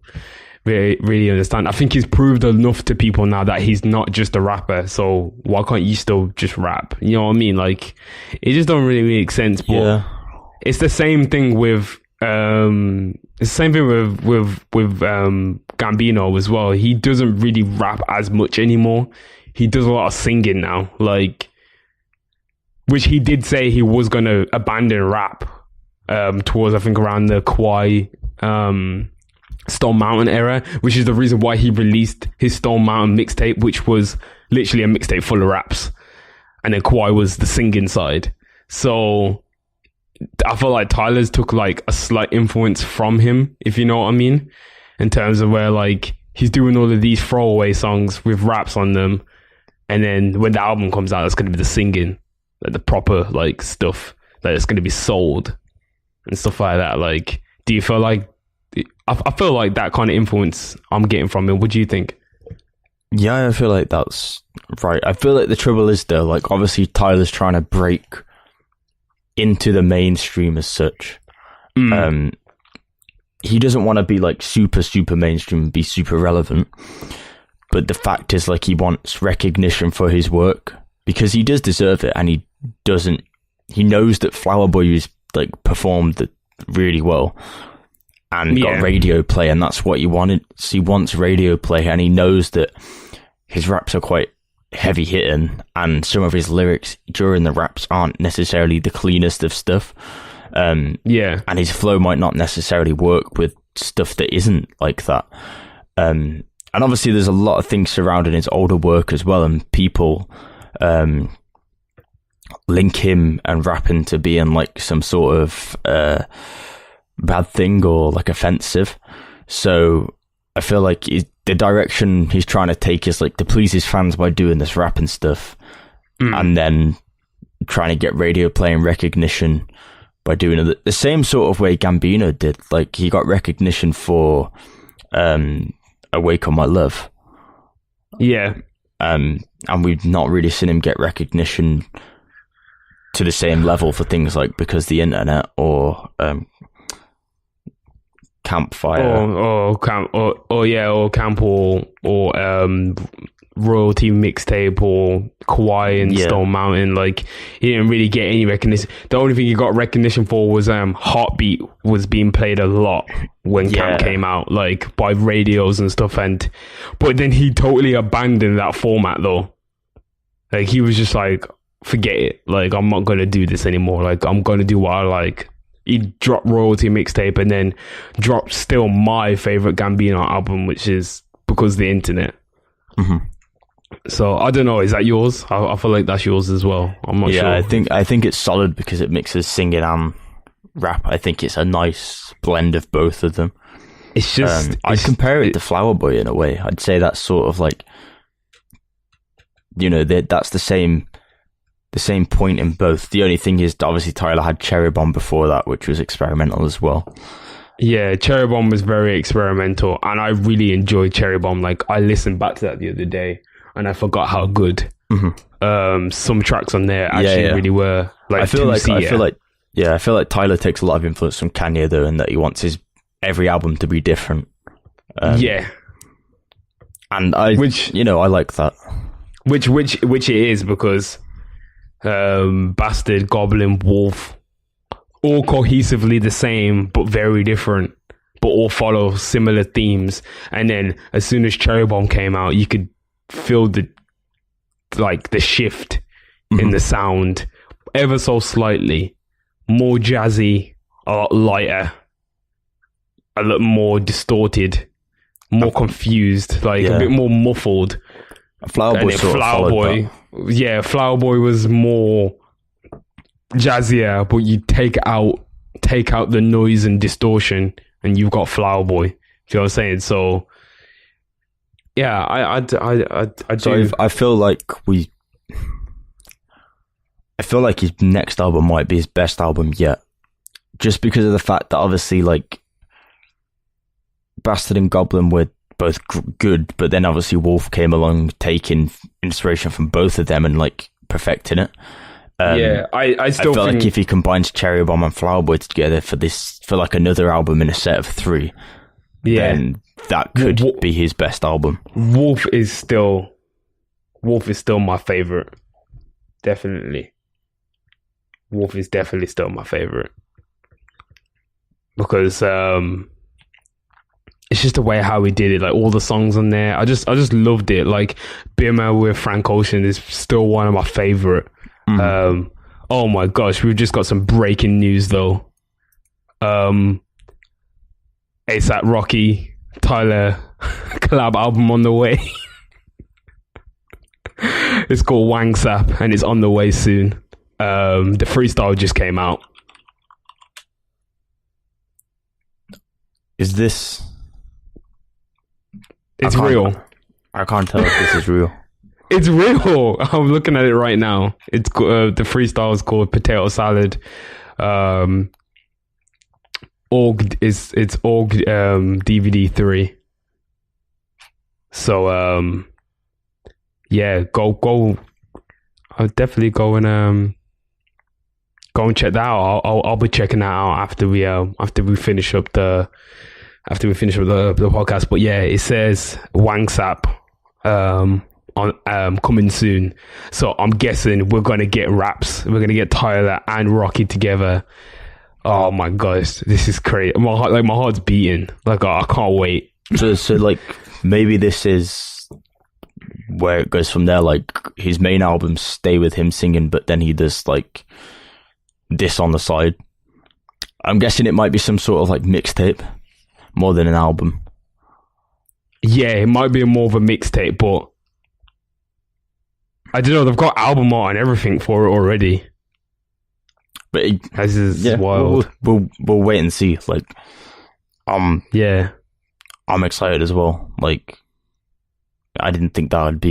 really understand. I think he's proved enough to people now that he's not just a rapper, so why can't you still just rap? You know what I mean? Like it just don't really make sense. But it's the same thing with Gambino as well. He doesn't really rap as much anymore. He does a lot of singing now, like, which he did say he was gonna abandon rap towards, I think, around the Kwai Stone Mountain era, which is the reason why he released his Stone Mountain mixtape, which was literally a mixtape full of raps, and then Kwai was the singing side. So I feel like Tyler's took like a slight influence from him, if you know what I mean, in terms of where like he's doing all of these throwaway songs with raps on them, and then when the album comes out, it's going to be the singing, like the proper like stuff that it's going to be sold and stuff like that. Like, do you feel like I feel like that kind of influence I'm getting from him? What do you think? Yeah, I feel like that's right. I feel like the trouble is though, like obviously Tyler's trying to break into the mainstream as such. He doesn't want to be like super mainstream and be super relevant, but the fact is like he wants recognition for his work because he does deserve it, and he knows that Flower Boy is like performed really well and got radio play, and that's what he wanted. So he wants radio play, and he knows that his raps are quite heavy hitting, and some of his lyrics during the raps aren't necessarily the cleanest of stuff. And his flow might not necessarily work with stuff that isn't like that. And obviously there's a lot of things surrounding his older work as well, and people link him and rapping to being like some sort of bad thing or like offensive. So I feel like the direction he's trying to take is like to please his fans by doing this rapping stuff, and then trying to get radio play and recognition by doing it the same sort of way Gambino did. Like he got recognition for Awake on My Love. And we've not really seen him get recognition to the same level for things like Because the Internet or Campfire or Camp or Royalty Mixtape or Kwai and Stone Mountain. Like he didn't really get any recognition. The only thing he got recognition for was Heartbeat was being played a lot when Camp came out, like by radios and stuff. But then he totally abandoned that format though. Like he was just like, forget it. Like I'm not gonna do this anymore. Like I'm gonna do what I like. He dropped Royalty Mixtape and then dropped still my favorite Gambino album, which is Because the Internet. So I don't know, is that yours? I feel like that's yours as well. I'm not sure. I think it's solid because it mixes singing and rap. I think it's a nice blend of both of them. It's just I'd compare it to Flower Boy in a way. I'd say that's sort of like, you know, that's the same point in both. The only thing is obviously Tyler had Cherry Bomb before that, which was experimental as well. Yeah, Cherry Bomb was very experimental, and I really enjoyed Cherry Bomb. Like I listened back to that the other day, and I forgot how good some tracks on there actually really were. Like I feel like Tyler takes a lot of influence from Kanye though, and that he wants his every album to be different. And I like that. Which it is, because Bastard, Goblin, Wolf, all cohesively the same but very different, but all follow similar themes. And then as soon as Cherry Bomb came out, you could feel the shift in the sound ever so slightly. More jazzy, a lot lighter, a lot more distorted, more confused, like a bit more muffled. Flower Boy sort of followed that. Yeah, Flower Boy was more jazzier, but you take out the noise and distortion, and you've got Flower Boy. You know what I'm saying? So, yeah, I do. I feel like his next album might be his best album yet, just because of the fact that obviously, like, Bastard and Goblin were both good, but then obviously Wolf came along, taking inspiration from both of them and like perfecting it. I still feel think like if he combines Cherry Bomb and Flower Boy together for like another album in a set of 3, then that could be his best album. Wolf is still my favorite. Definitely. Wolf is definitely still my favorite. Because it's just the way how he did it, like all the songs on there. I just loved it. Like Bimmer with Frank Ocean is still one of my favorite. Oh my gosh, we've just got some breaking news though. ASAP Rocky Tyler collab album on the way. It's called WANGSAP and it's on the way soon. The freestyle just came out. Is this? It's real. I can't tell if this is real. It's real. I'm looking at it right now. It's the freestyle is called Potato Salad. Org DVD 3. So yeah, go. I'll definitely go and check that out. I'll be checking that out after we finish up the podcast. But yeah, it says WANGSAP on coming soon. So I'm guessing we're gonna get raps. We're gonna get Tyler and Rocky together. Oh my gosh, this is crazy. My heart's beating. Like I can't wait. So like maybe this is where it goes from there. Like his main albums stay with him singing, but then he does like this on the side. I'm guessing it might be some sort of like mixtape more than an album. Yeah, it might be more of a mixtape, but I don't know. They've got album art and everything for it already. But this is wild. We'll wait and see. Like, I'm excited as well. Like, I didn't think that'd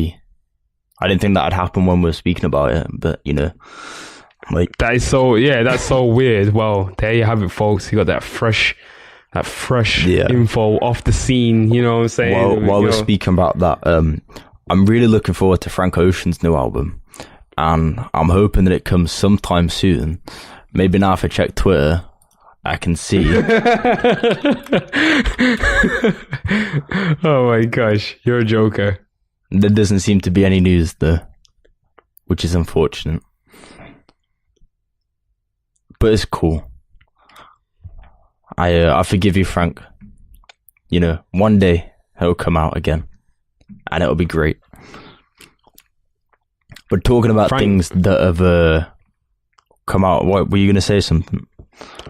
happen when we were speaking about it. But you know, like that's so weird. Well, there you have it, folks. You got that fresh info off the scene. You know what I'm saying? While we're speaking about that, I'm really looking forward to Frank Ocean's new album, and I'm hoping that it comes sometime soon. Maybe now if I check Twitter, I can see. Oh my gosh, you're a joker. There doesn't seem to be any news though, which is unfortunate. But it's cool. I forgive you, Frank. You know, one day it'll come out again, and it'll be great. But talking about things that have come out, what were you going to say? Something?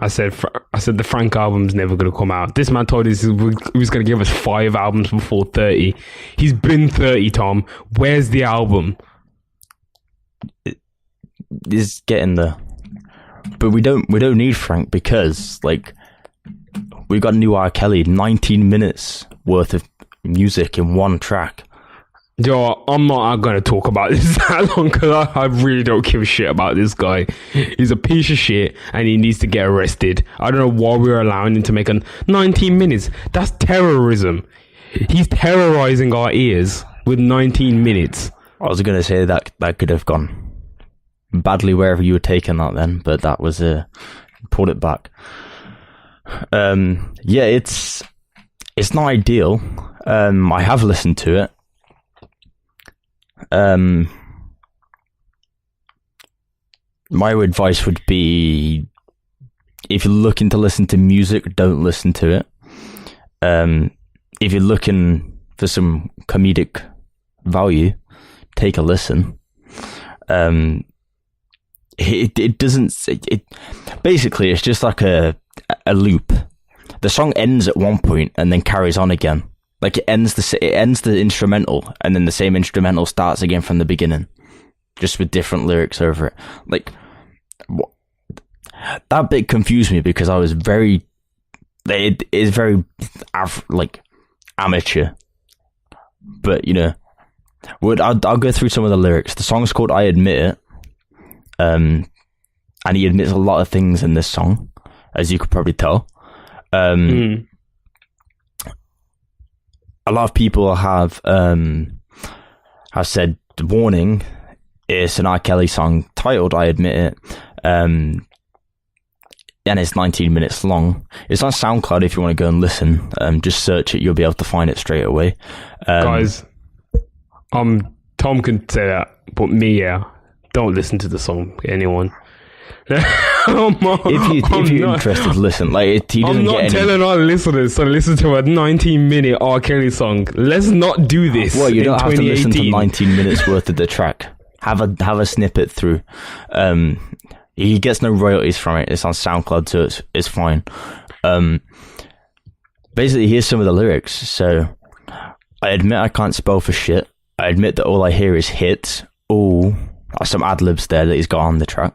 I said the Frank album's never going to come out. This man told us he was going to give us 5 albums before 30. He's been 30, Tom. Where's the album? It's getting there. But we don't need Frank because like we got new R. Kelly, 19 minutes worth of music in one track. Yo, I'm not going to talk about this that long because I really don't give a shit about this guy. He's a piece of shit and he needs to get arrested. I don't know why we're allowing him to make 19 minutes. That's terrorism. He's terrorizing our ears with 19 minutes. I was going to say that could have gone badly wherever you were taking that then, but that was pulled it back. Yeah, it's not ideal. I have listened to it. My advice would be, if you're looking to listen to music, don't listen to it. If you're looking for some comedic value, take a listen. It doesn't. Basically, it's just like a loop. The song ends at one point and then carries on again. Like it ends the instrumental, and then the same instrumental starts again from the beginning, just with different lyrics over it. Like that bit confused me because I was very. It is very amateur, but I'll go through some of the lyrics. The song's called "I Admit It." And he admits a lot of things in this song, as you could probably tell. A lot of people have said, warning, it's an R. Kelly song titled "I Admit It," and it's 19 minutes long. It's on SoundCloud if you want to go and listen. Just search it, you'll be able to find it straight away. Guys, Tom can say that, but me, yeah. Don't listen to the song, anyone. If you're interested, listen. Like he doesn't I'm not telling our listeners to listen to a 19-minute R. Kelly song. Let's not do this. Well, you don't have to listen to 19 minutes worth of the track. Have a snippet through. He gets no royalties from it. It's on SoundCloud, so it's fine. Basically, here's some of the lyrics. So, I admit I can't spell for shit. I admit that all I hear is hits. Ooh. Some ad-libs there that he's got on the track.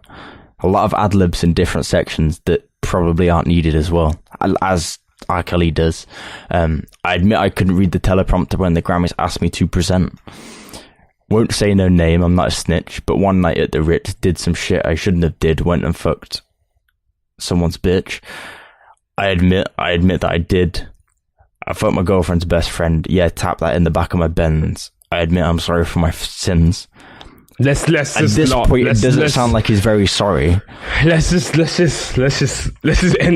A lot of ad-libs in different sections that probably aren't needed as well, as R. Kelly does. I admit I couldn't read the teleprompter when the Grammys asked me to present. Won't say no name, I'm not a snitch, but one night at the Ritz did some shit I shouldn't have did, went and fucked someone's bitch. I admit that I did. I fucked my girlfriend's best friend. Yeah, tap that in the back of my Benz. I admit I'm sorry for my sins. Let's at this point, it doesn't sound like he's very sorry. Let's just end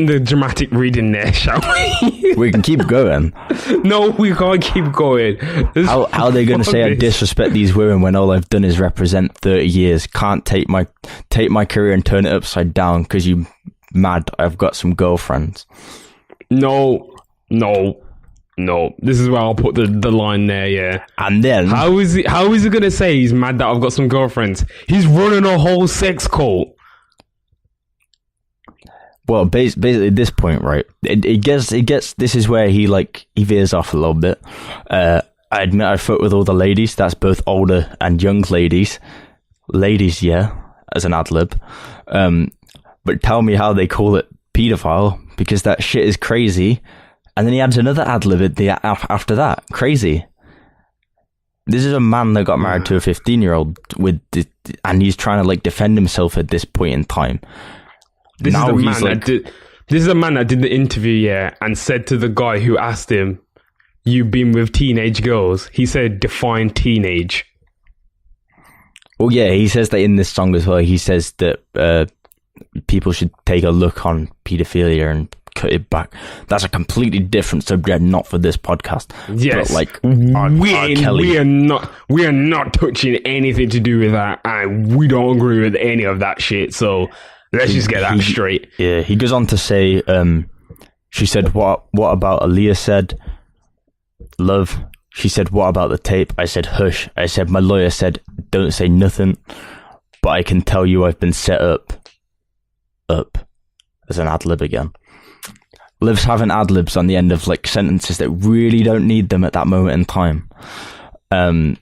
the dramatic reading there, shall we? We can keep going. No, we can't keep going. How are they going to say I disrespect these women when all I've done is represent 30 years? Can't take my career and turn it upside down because you mad? I've got some girlfriends. No. This is where I'll put the line there, yeah. And then how is he gonna say he's mad that I've got some girlfriends? He's running a whole sex cult. Well, basically at this point, right? It gets. This is where he veers off a little bit. I admit I fuck with all the ladies. That's both older and young ladies. Ladies, yeah, as an ad lib. But tell me how they call it pedophile, because that shit is crazy. And then he adds another ad-lib after that. Crazy. This is a man that got married to a 15-year-old and he's trying to defend himself at this point in time. This is a man that did the interview, yeah, and said to the guy who asked him, "You've been with teenage girls." He said, "Define teenage." Well, yeah, he says that in this song as well. He says that people should take a look on paedophilia and cut it back. That's a completely different subject, not for this podcast. Yes, but we are not touching anything to do with that, and we don't agree with any of that shit. So let's just get that straight. Yeah, he goes on to say, she said, "What about Aaliyah said, love?" She said, "What about the tape?" I said, "Hush." I said, "My lawyer said, don't say nothing, but I can tell you I've been set up." As an ad lib again. Lives having ad-libs on the end of sentences that really don't need them at that moment in time. And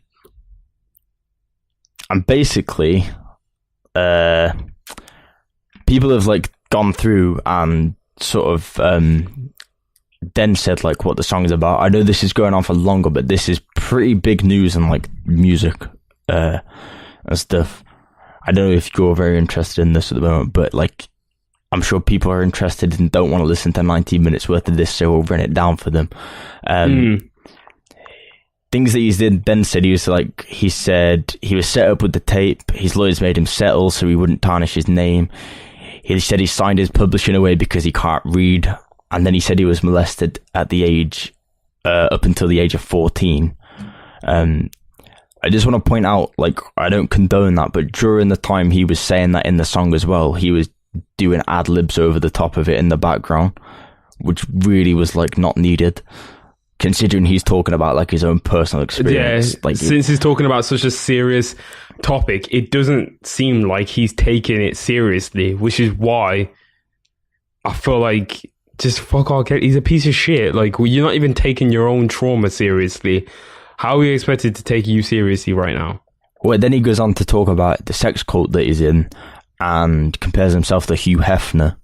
basically, people have gone through and sort of then said what the song is about. I know this is going on for longer, but this is pretty big news in music and stuff. I don't know if you're very interested in this at the moment, but I'm sure people are interested and don't want to listen to 19 minutes worth of this, so we'll run it down for them. Things that he then said, he said he was set up with the tape. His lawyers made him settle so he wouldn't tarnish his name. He said he signed his publishing away because he can't read. And then he said he was molested at the age, up until the age of 14. I just want to point out, I don't condone that, but during the time he was saying that in the song as well, he was doing ad-libs over the top of it in the background, which really was not needed. considering he's talking about like his own personal experience. Yeah, like since he's talking about such a serious topic, it doesn't seem like he's taking it seriously, which is why I feel like just fuck R. Kelly. He's a piece of shit. Like, you're not even taking your own trauma seriously. How are we expected to take you seriously right now? Well, then he goes on to talk about the sex cult that he's in and compares himself to Hugh Hefner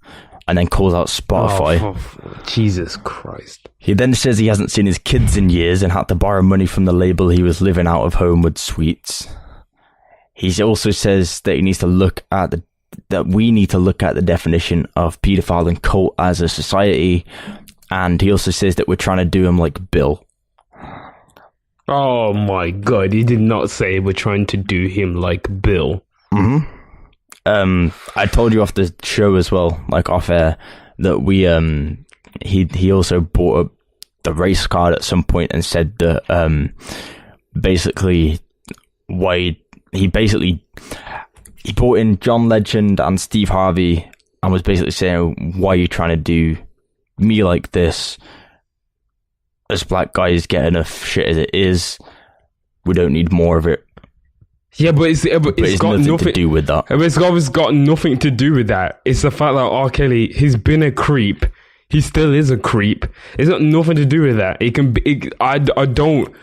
and then calls out Spotify. Oh, Jesus Christ. He then says he hasn't seen his kids in years and had to borrow money from the label he was living out of Homewood Suites. He also says that he needs to look at that we need to look at the definition of paedophile and cult as a society, and he also says that we're trying to do him like Bill. Oh my God, he did not say we're trying to do him like Bill. Mm-hmm. I told you off the show as well, like off air, that he also bought up the race card at some point and said that basically why he brought in John Legend and Steve Harvey and was basically saying, why are you trying to do me like this? Us black guys get enough shit as it is. We don't need more of it. Yeah, but it's got nothing to do with that. It's got nothing to do with that. It's the fact that R. Kelly, he's been a creep. He still is a creep. It's got nothing to do with that. I don't.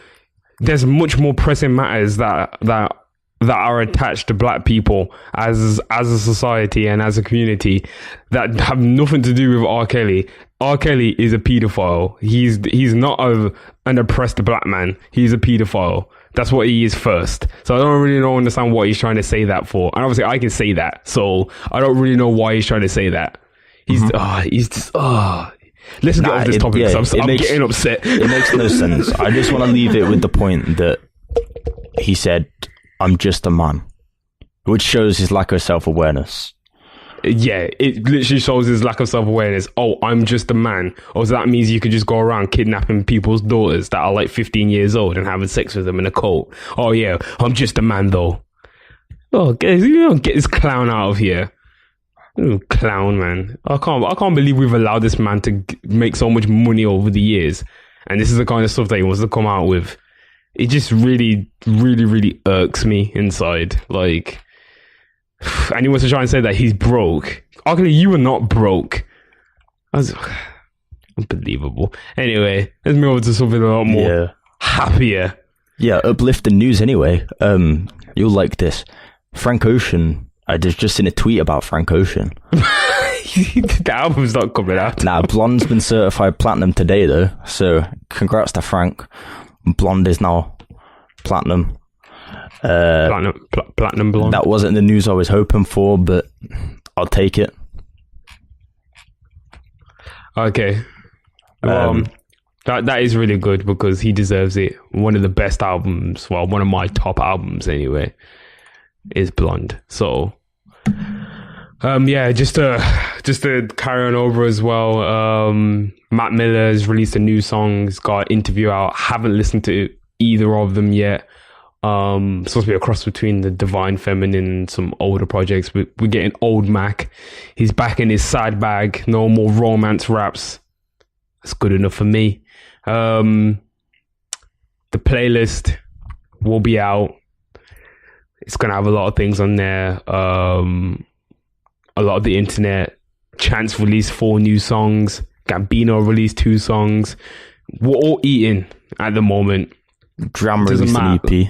There's much more pressing matters that are attached to black people as a society and as a community that have nothing to do with R. Kelly. R. Kelly is a pedophile. He's not an oppressed black man. He's a pedophile. That's what he is first. So I don't really understand what he's trying to say that for. And obviously I can say that. So I don't really know why he's trying to say that. Let's get off this topic because I'm getting upset. It makes no sense. I just want to leave it with the point that he said, I'm just a man, which shows his lack of self-awareness. Yeah, it literally shows his lack of self-awareness. Oh, I'm just a man. Or so that means you could just go around kidnapping people's daughters that are like 15 years old and having sex with them in a cult. Oh yeah, I'm just a man though. Oh, you don't get this clown out of here. Ooh, clown, man. I can't believe we've allowed this man to make so much money over the years. And this is the kind of stuff that he wants to come out with. It just really, really, really irks me inside. Like, and he wants to try and say that he's broke. Actually, you were not broke. That's unbelievable. Anyway, let's move on to something a lot more happier. Yeah, uplifting news anyway. You'll like this. Frank Ocean. I just seen a tweet about Frank Ocean. The album's not coming out. Nah, Blonde's been certified platinum today though. So congrats to Frank. Blonde is now platinum. Platinum blonde. That wasn't the news I was hoping for, but I'll take it. Okay. That is really good because he deserves it. One of the best albums, well, one of my top albums anyway, is Blonde. So, just to carry on over as well. Matt Miller has released a new song. He's got an interview out. Haven't listened to either of them yet. Supposed to be a cross between the Divine Feminine and some older projects. We're getting old Mac. He's back in his side bag. No more romance raps. That's good enough for me. The playlist will be out. It's gonna have a lot of things on there. A lot of the internet. Chance released 4 new songs. Gambino released 2 songs. We're all eating at the moment. Dram released an EP.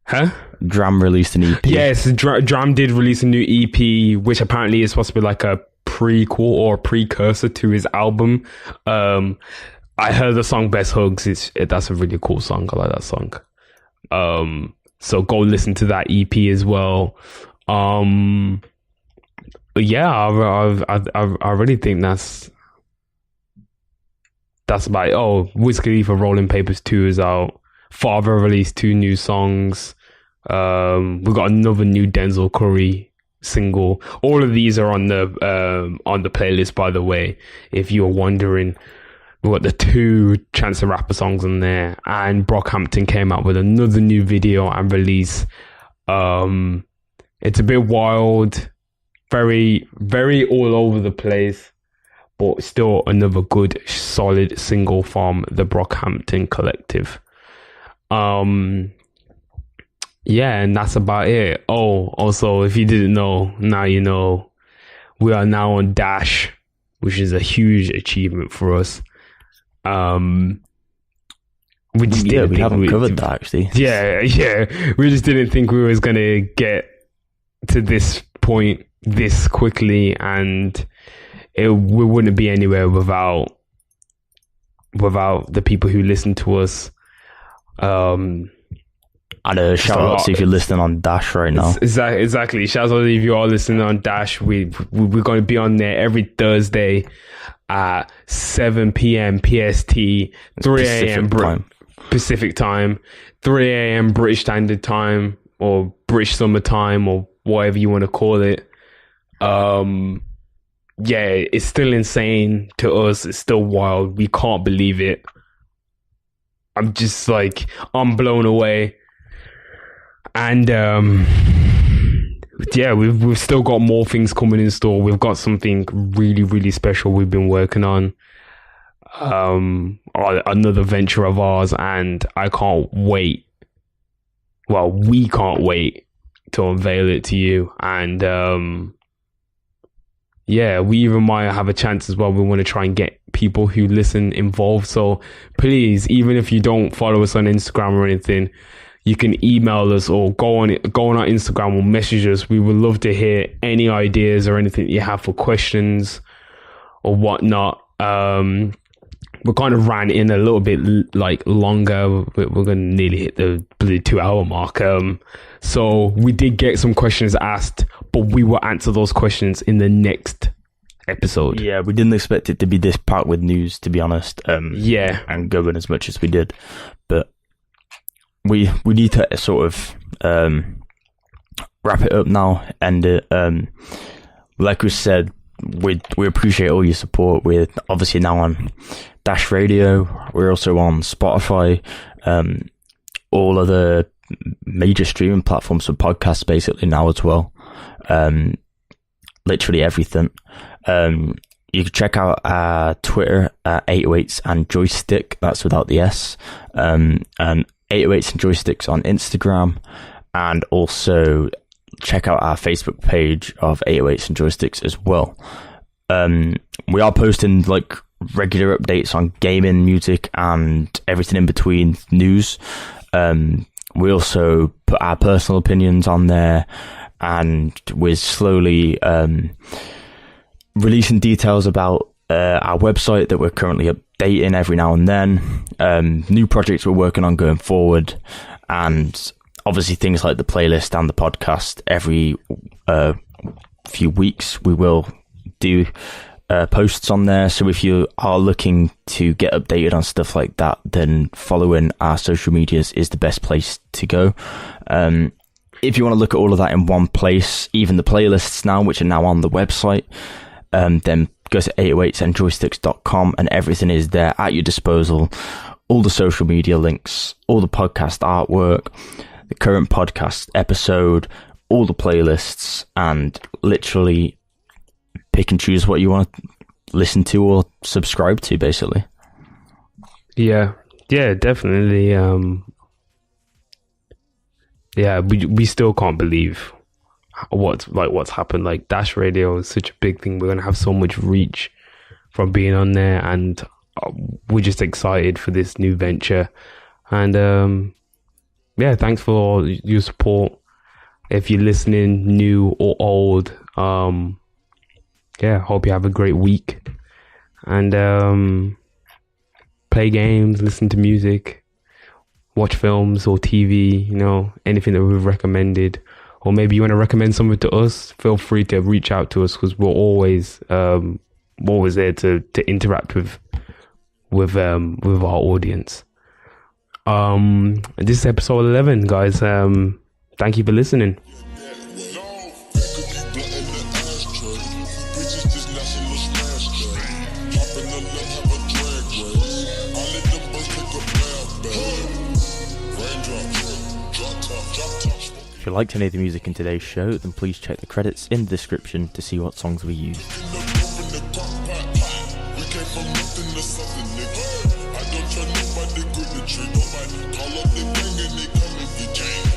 Huh? Dram released an EP. Yes, Dram did release a new EP, which apparently is supposed to be like a prequel or precursor to his album. I heard the song Best Hugs. That's a really cool song. I like that song. So go listen to that EP as well. But yeah, I really think that's about it. Oh, Wiz Khalifa Rolling Papers 2 is out. Father released 2 new songs. We've got another new Denzel Curry single. All of these are on the playlist, by the way, if you're wondering. We've got the 2 Chance the Rapper songs on there, and Brockhampton came out with another new video and release. It's a bit wild, very, very all over the place, but still another good, solid single from the Brockhampton Collective. Yeah, and that's about it. Oh, also, if you didn't know, now you know. We are now on Dash, which is a huge achievement for us. We haven't covered that, actually. Yeah. We just didn't think we was gonna get to this point this quickly, and we wouldn't be anywhere without the people who listen to us. And a shout out if you're listening on Dash right now. Exactly. Shout out if you are listening on Dash. We're going to be on there every Thursday at 7 p.m. PST, 3 a.m. Pacific time, 3 a.m. British Standard Time, or British Summer Time, or whatever you want to call it. Yeah, it's still insane to us. It's still wild. We can't believe it. I'm just I'm blown away. And yeah, we've still got more things coming in store. We've got something really, really special we've been working on. Another venture of ours, and I can't wait. Well, we can't wait to unveil it to you. And yeah, we even might have a chance as well. We want to try and get people who listen involved. So please, even if you don't follow us on Instagram or anything, you can email us or go on our Instagram or message us. We would love to hear any ideas or anything you have for questions or whatnot. We're kind of ran in a little bit longer. We're going to nearly hit the 2-hour mark. So we did get some questions asked, but we will answer those questions in the next episode. Yeah, we didn't expect it to be this packed with news, to be honest. Yeah. And going as much as we did. But we need to sort of wrap it up now, end it. Like we said, we appreciate all your support. We're obviously now on Dash Radio. We're also on Spotify, all other major streaming platforms for podcasts basically now as well. Literally everything. You can check out our Twitter at 808s and Joystick. That's without the S. And 808s and Joysticks on Instagram, and also check out our Facebook page of 808s and Joysticks as well. We are posting regular updates on gaming, music, and everything in between, news. We also put our personal opinions on there, and we're slowly releasing details about our website that we're currently updating every now and then, new projects we're working on going forward, and obviously things like the playlist and the podcast. Every few weeks we will do posts on there, so if you are looking to get updated on stuff like that, then following our social medias is the best place to go. If you want to look at all of that in one place, even the playlists now, which are now on the website, then go to 808sandjoysticks.com, and everything is there at your disposal. All the social media links, all the podcast artwork, the current podcast episode, all the playlists, and literally pick and choose what you want to listen to or subscribe to, basically. Yeah, definitely. Yeah, we still can't believe what's happened. Dash Radio is such a big thing. We're gonna have so much reach from being on there, and we're just excited for this new venture. And yeah, thanks for all your support. If you're listening, new or old, yeah, hope you have a great week, and play games, listen to music, watch films or TV, anything that we've recommended. Or maybe you want to recommend something to us, feel free to reach out to us, because we're always there to interact with our audience. This is episode 11, guys. Thank you for listening. If you liked any of the music in today's show, then please check the credits in the description to see what songs we used. from nothing to something, nigga. I don't trust nobody, grip the trigger. Call up the gang and they come and get changed.